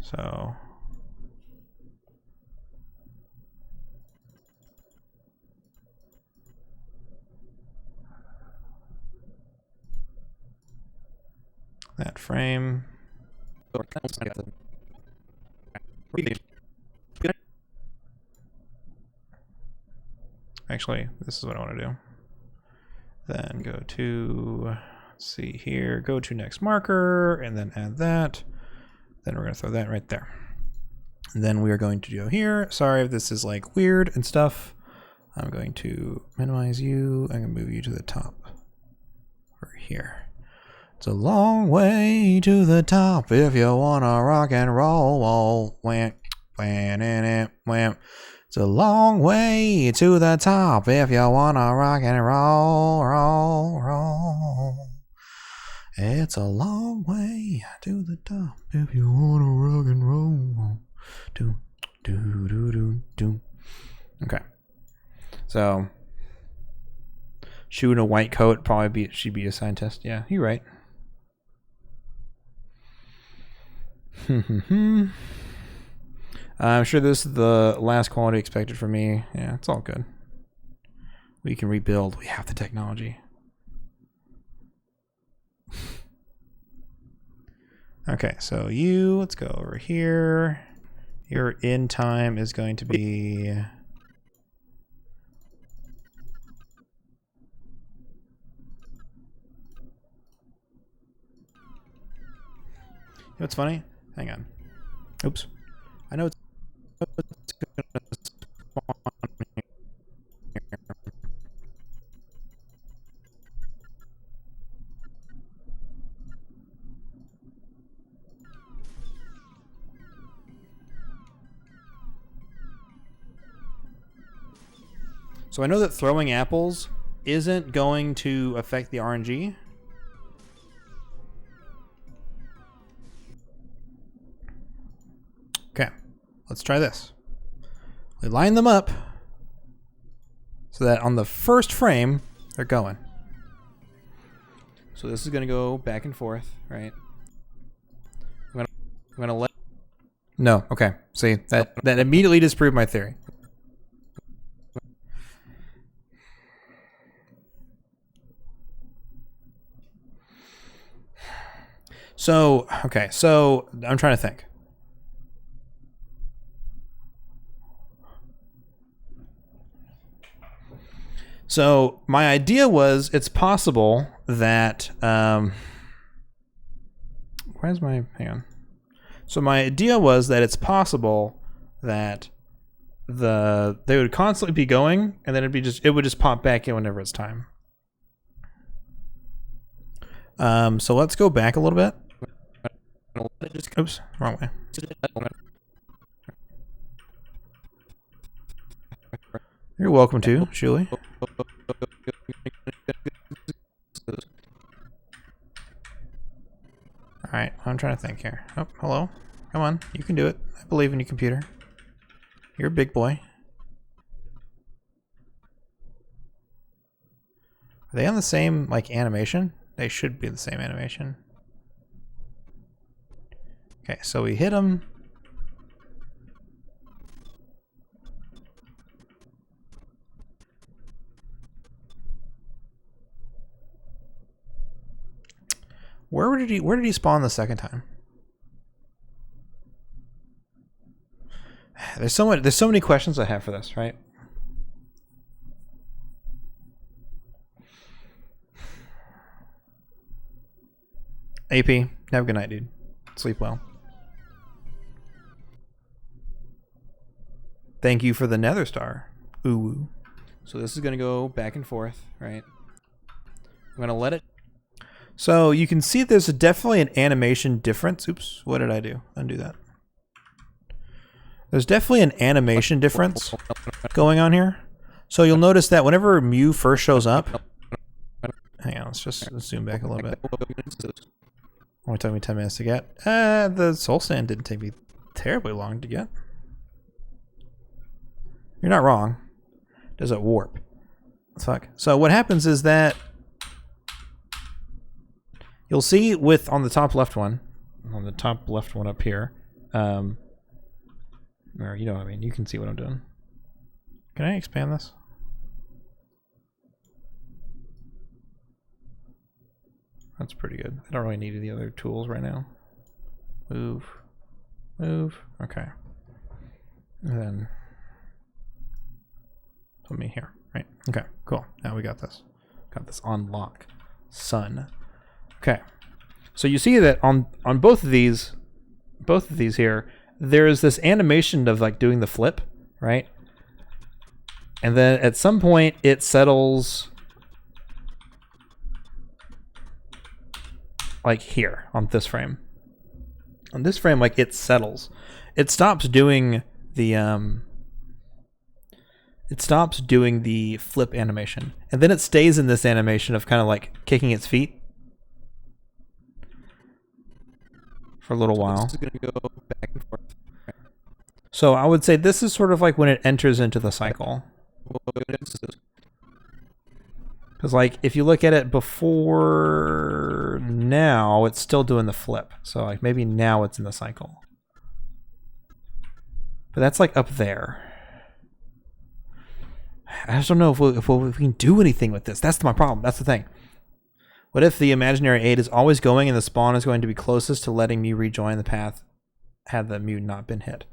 So that frame. Actually, this is what I want to do. Then go to, let's see here, go to next marker, and then add that. Then we're going to throw that right there. And then we are going to go here. Sorry if this is like weird and stuff. I'm going to minimize you. I'm going to move you to the top. Over here. It's a long way to the top if you want to rock and roll. Wham, wham, wham. It's a long way to the top if you want to rock and roll, roll, roll. It's a long way to the top if you want to rock and roll. Do, do, do, do, do. Okay. So, shoe in a white coat, probably she'd be a scientist. Yeah, you're right. I'm sure this is the last quality expected from me. Yeah, it's all good. We can rebuild. We have the technology. Okay, so let's go over here. Your in time is going to be... You know what's funny? Hang on. Oops. I know it's gonna spawn here. So I know that throwing apples isn't going to affect the RNG. Okay, let's try this. We line them up so that on the first frame, they're going. So this is going to go back and forth, right? I'm gonna let... No, okay. See, that immediately disproved my theory. So, okay, so I'm trying to think. So my idea was it's possible that where's my hang on. So my idea was that it's possible that they would constantly be going and then it would just pop back in whenever it's time. So let's go back a little bit. Oops, wrong way. You're welcome to, Shuli. Alright, I'm trying to think here. Oh, hello. Come on, you can do it. I believe in you, computer. You're a big boy. Are they on the same, like, animation? They should be the same animation. Okay, so we hit them. Where did he spawn the second time? There's so many questions I have for this, right? AP, have a good night, dude. Sleep well. Thank you for the nether star. Ooh. So this is gonna go back and forth, right? I'm gonna let it. So you can see there's definitely an animation difference. Oops, what did I do? Undo that. There's definitely an animation difference going on here. So you'll notice that whenever Mew first shows up, hang on, let's just zoom back a little bit. Only took me 10 minutes to get. The soul sand didn't take me terribly long to get. You're not wrong. Does it warp? Fuck. So what happens is that you'll see on the top left one up here, or you know what I mean, you can see what I'm doing. Can I expand this? That's pretty good. I don't really need the other tools right now. Move. Move. Okay. And then put me here, right? Okay, cool. Now we got this. Got this on lock. Sun. Okay. So you see that on both of these here, there's this animation of like doing the flip, right? And then at some point it settles like here on this frame. On this frame, like it settles. It stops doing the flip animation. And then it stays in this animation of kind of like kicking its feet for a little while. This is going to go back and forth. So I would say this is sort of like when it enters into the cycle. Because like if you look at it before now, it's still doing the flip. So like maybe now it's in the cycle. But that's like up there. I just don't know if we can do anything with this. That's my problem. That's the thing. What if the imaginary aid is always going and the spawn is going to be closest to letting Mew rejoin the path had the Mew not been hit?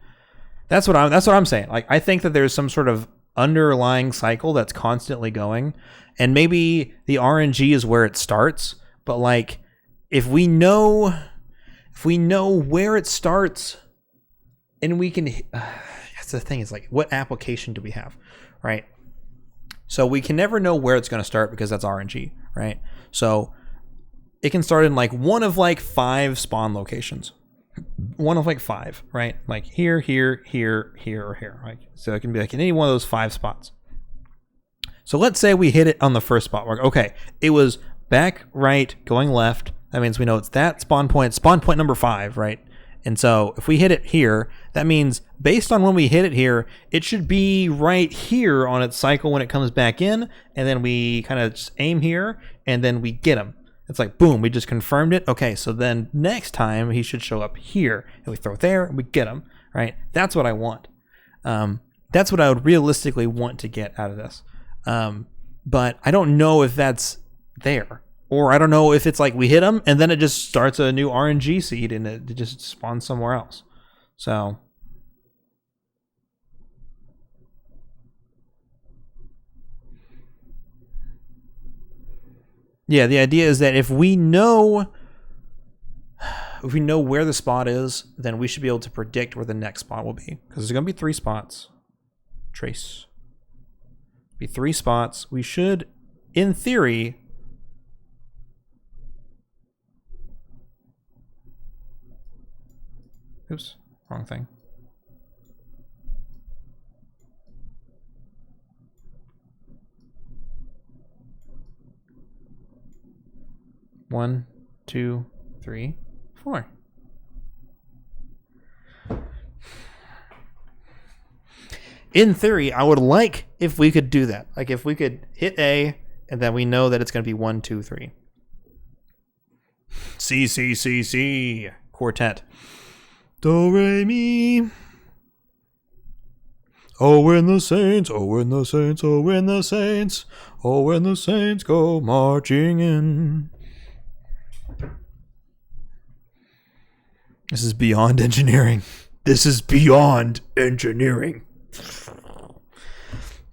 That's what I'm saying. Like I think that there's some sort of underlying cycle that's constantly going, and maybe the RNG is where it starts, but like if we know where it starts and we can that's the thing, is like what application do we have, right? So we can never know where it's going to start because that's RNG, right? So it can start in like one of like 5 spawn locations. One of like 5, right? Like here, here, here, here, or here. Like, so it can be like in any one of those 5 spots. So let's say we hit it on the first spot. We're okay, it was back, right, going left. That means we know it's that spawn point number 5, right? And so if we hit it here, that means based on when we hit it here, it should be right here on its cycle when it comes back in, and then we kind of just aim here, and then we get him. It's like, boom, we just confirmed it. Okay, so then next time he should show up here, and we throw it there, and we get him, right? That's what I want. That's what I would realistically want to get out of this. But I don't know if that's there. Or I don't know if it's like we hit him, and then it just starts a new RNG seed, and it just spawns somewhere else. So yeah, the idea is that if we know where the spot is, then we should be able to predict where the next spot will be. Because there's going to be 3 spots. Trace. Be 3 spots. We should, in theory, oops, wrong thing. One, 2, 3, 4. In theory, I would like if we could do that. Like if we could hit A, and then we know that it's going to be 1, 2, 3. C, C, C, C. Quartet. Do, re, mi. Oh, when the saints, oh, when the saints, oh, when the saints, oh, when the saints go marching in. This is beyond engineering. This is beyond engineering.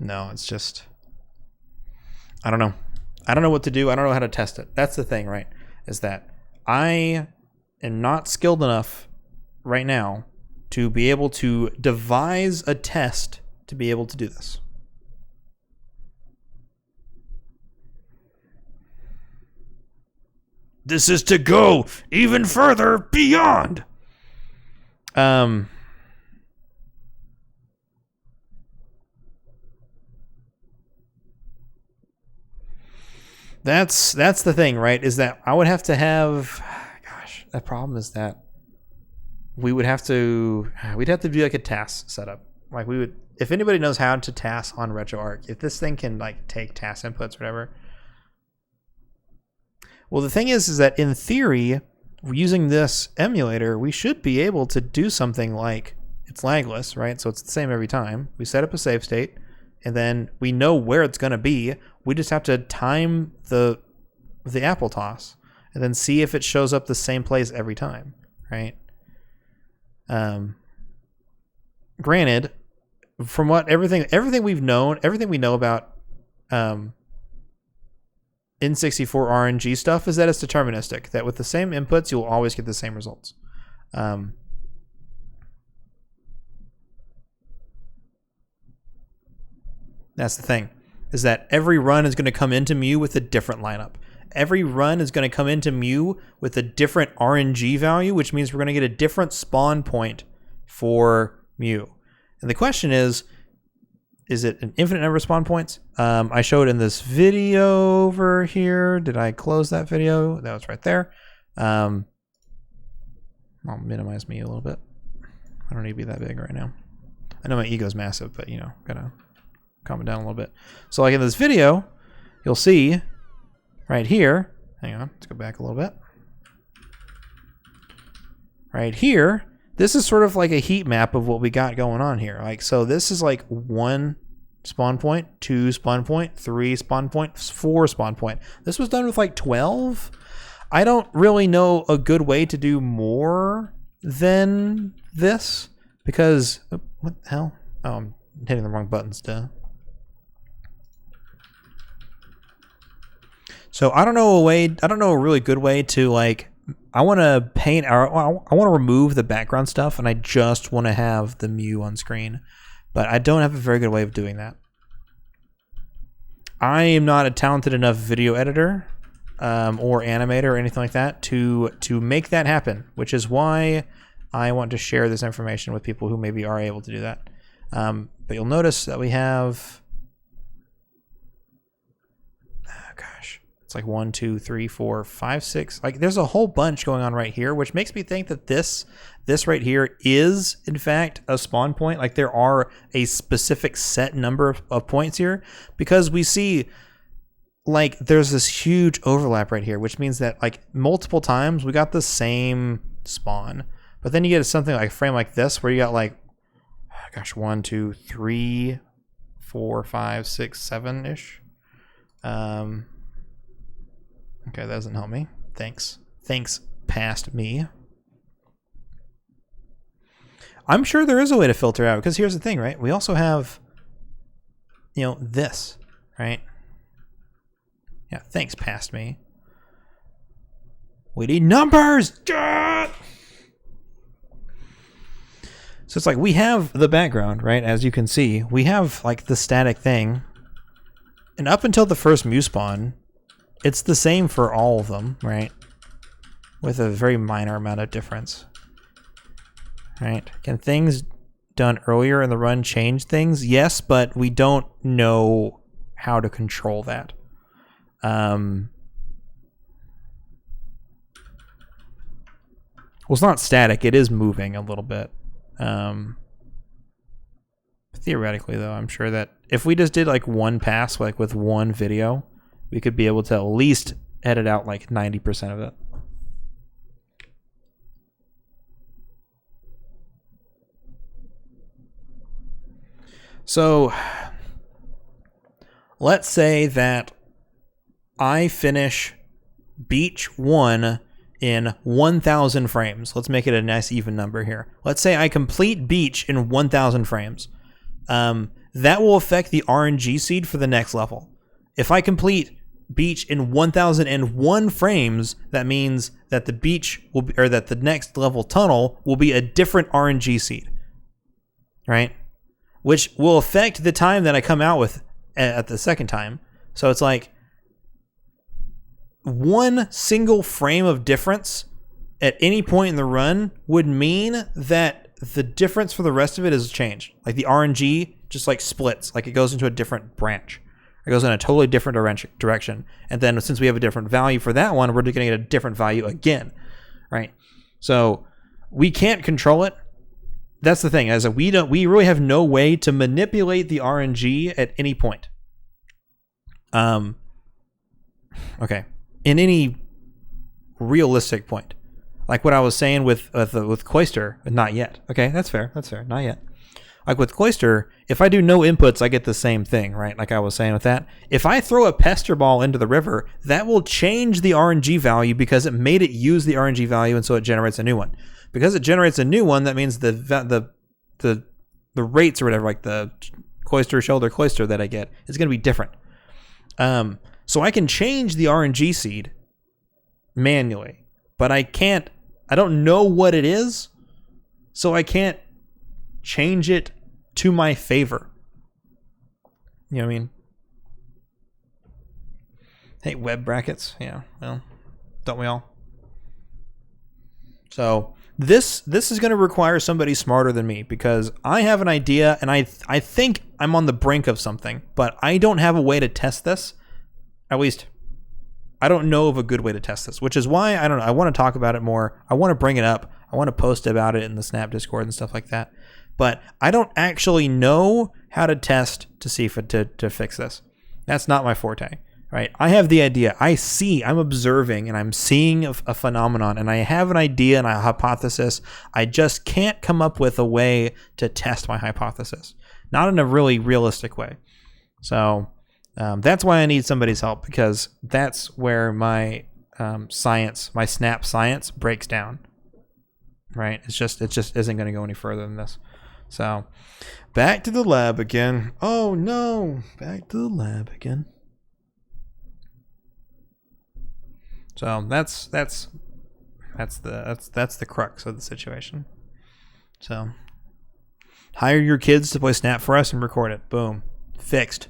No, it's just, I don't know. I don't know what to do. I don't know how to test it. That's the thing, right? Is that I am not skilled enough right now to be able to devise a test to be able to do this. This is to go even further beyond. That's the thing, right? Is that I would have to have, gosh, the problem is that we'd have to do like a task setup. Like we would, if anybody knows how to task on RetroArch, if this thing can like take task inputs or whatever. Well, the thing is that in theory, using this emulator, we should be able to do something like it's lagless, right? So it's the same every time. We set up a save state, and then we know where it's going to be. We just have to time the apple toss, and then see if it shows up the same place every time, right? Granted, from what everything we know about N64 RNG stuff is that it's deterministic, that with the same inputs you'll always get the same results. That's the thing, is that every run is going to come into Mew with a different lineup. Every run is going to come into Mew with a different RNG value, which means we're going to get a different spawn point for Mew. And the question is it an infinite number of spawn points? I showed in this video over here. Did I close that video? That was right there. I'll minimize me a little bit. I don't need to be that big right now. I know my ego's massive, but you know, gotta calm it down a little bit. So like in this video, you'll see right here, hang on, let's go back a little bit. Right here, this is sort of like a heat map of what we got going on here. Like, so this is like 1 spawn point, 2 spawn point, 3 spawn point, 4 spawn point. This was done with like 12. I don't really know a good way to do more than this because, what the hell? Oh, I'm hitting the wrong buttons, duh. So I don't know a really good way to like, I want to paint, or I want to remove the background stuff, and I just want to have the Mew on screen, but I don't have a very good way of doing that. I am not a talented enough video editor or animator or anything like that to make that happen, which is why I want to share this information with people who maybe are able to do that. But you'll notice that we have, like 1, 2, 3, 4, 5, 6. Like there's a whole bunch going on right here, which makes me think that this right here is in fact a spawn point. Like there are a specific set number of points here, because we see like there's this huge overlap right here, which means that like multiple times we got the same spawn. But then you get something like a frame like this where you got like, gosh, 1, 2, 3, 4, 5, 6, 7 ish. Okay, that doesn't help me. Thanks. Thanks, past me. I'm sure there is a way to filter out, because here's the thing, right? We also have, you know, this, right? Yeah, thanks, past me. We need numbers! So it's like we have the background, right? As you can see, we have like the static thing. And up until the first Mew spawn, it's the same for all of them, right? With a very minor amount of difference. Right? Can things done earlier in the run change things? Yes, but we don't know how to control that. Well, it's not static. It is moving a little bit. Theoretically, though, I'm sure that if we just did like one pass, like with one video, we could be able to at least edit out like 90% of it. So let's say that I finish Beach 1 in 1,000 frames. Let's make it a nice even number here. Let's say I complete Beach in 1,000 frames. That will affect the RNG seed for the next level. If I complete Beach in 1,001 frames, that means that the beach will be, or that the next level tunnel will be a different RNG seed, right? Which will affect the time that I come out with at the second time. So it's like one single frame of difference at any point in the run would mean that the difference for the rest of it is changed. Like the RNG just like splits, like it goes into a different branch. It goes in a totally different direction. And then since we have a different value for that one, we're going to get a different value again, right? So we can't control it. That's the thing, is that we really have no way to manipulate the RNG at any point. Okay, in any realistic point, like what I was saying with Cloister, not yet. Okay, that's fair. Not yet. like with Cloister, if I do no inputs, I get the same thing, right? Like I was saying with that. If I throw a Pester Ball into the river, that will change the RNG value because it made it use the RNG value, and so it generates a new one. Because it generates a new one, that means the rates or whatever, like the Cloister, Shoulder, Cloister that I get is going to be different. So I can change the RNG seed manually, but I don't know what it is, so I can't change it to my favor. You know what I mean? Hey, web brackets. Yeah, well, don't we all? So this is going to require somebody smarter than me, because I have an idea and I think I'm on the brink of something, but I don't have a way to test this. At least I don't know of a good way to test this, which is why I don't know. I want to talk about it more. I want to bring it up. I want to post about it in the Snap Discord and stuff like that. But I don't actually know how to test to see if it to fix this. That's not my forte, right? I have the idea. I'm observing and I'm seeing a phenomenon, and I have an idea and a hypothesis. I just can't come up with a way to test my hypothesis. Not in a really realistic way. So that's why I need somebody's help, because that's where my science, my Snap science breaks down. Right? It just isn't going to go any further than this. So, back to the lab again. Oh no, back to the lab again. So that's the crux of the situation. So, hire your kids to play Snap for us and record it. Boom, fixed.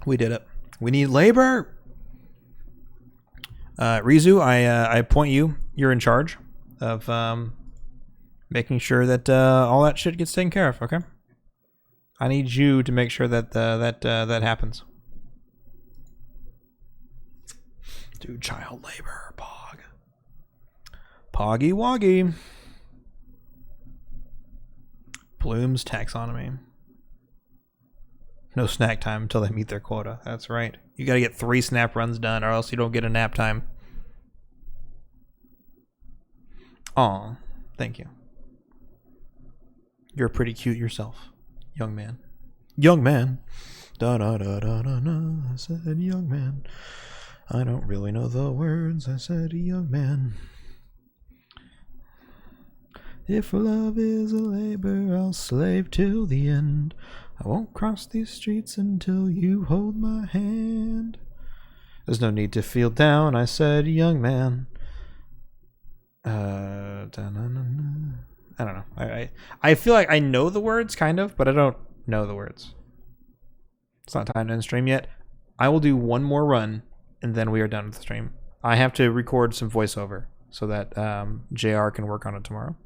We did it. We need labor. Rizu, I appoint you. You're in charge of making sure that all that shit gets taken care of. Okay. I need you to make sure that that happens. Do child labor, Pog. Poggy Woggy. Bloom's taxonomy. No snack time until they meet their quota. That's right. You got to get 3 snap runs done, or else you don't get a nap time. Aw, thank you. You're pretty cute yourself, young man. Young man. Da da da da da da. I said young man. I don't really know the words. I said young man. If love is a labor, I'll slave till the end. I won't cross these streets until you hold my hand. There's no need to feel down, I said, young man. I don't know. I feel like I know the words, kind of, but I don't know the words. It's not time to end stream yet. I will do one more run, and then we are done with the stream. I have to record some voiceover so that JR can work on it tomorrow.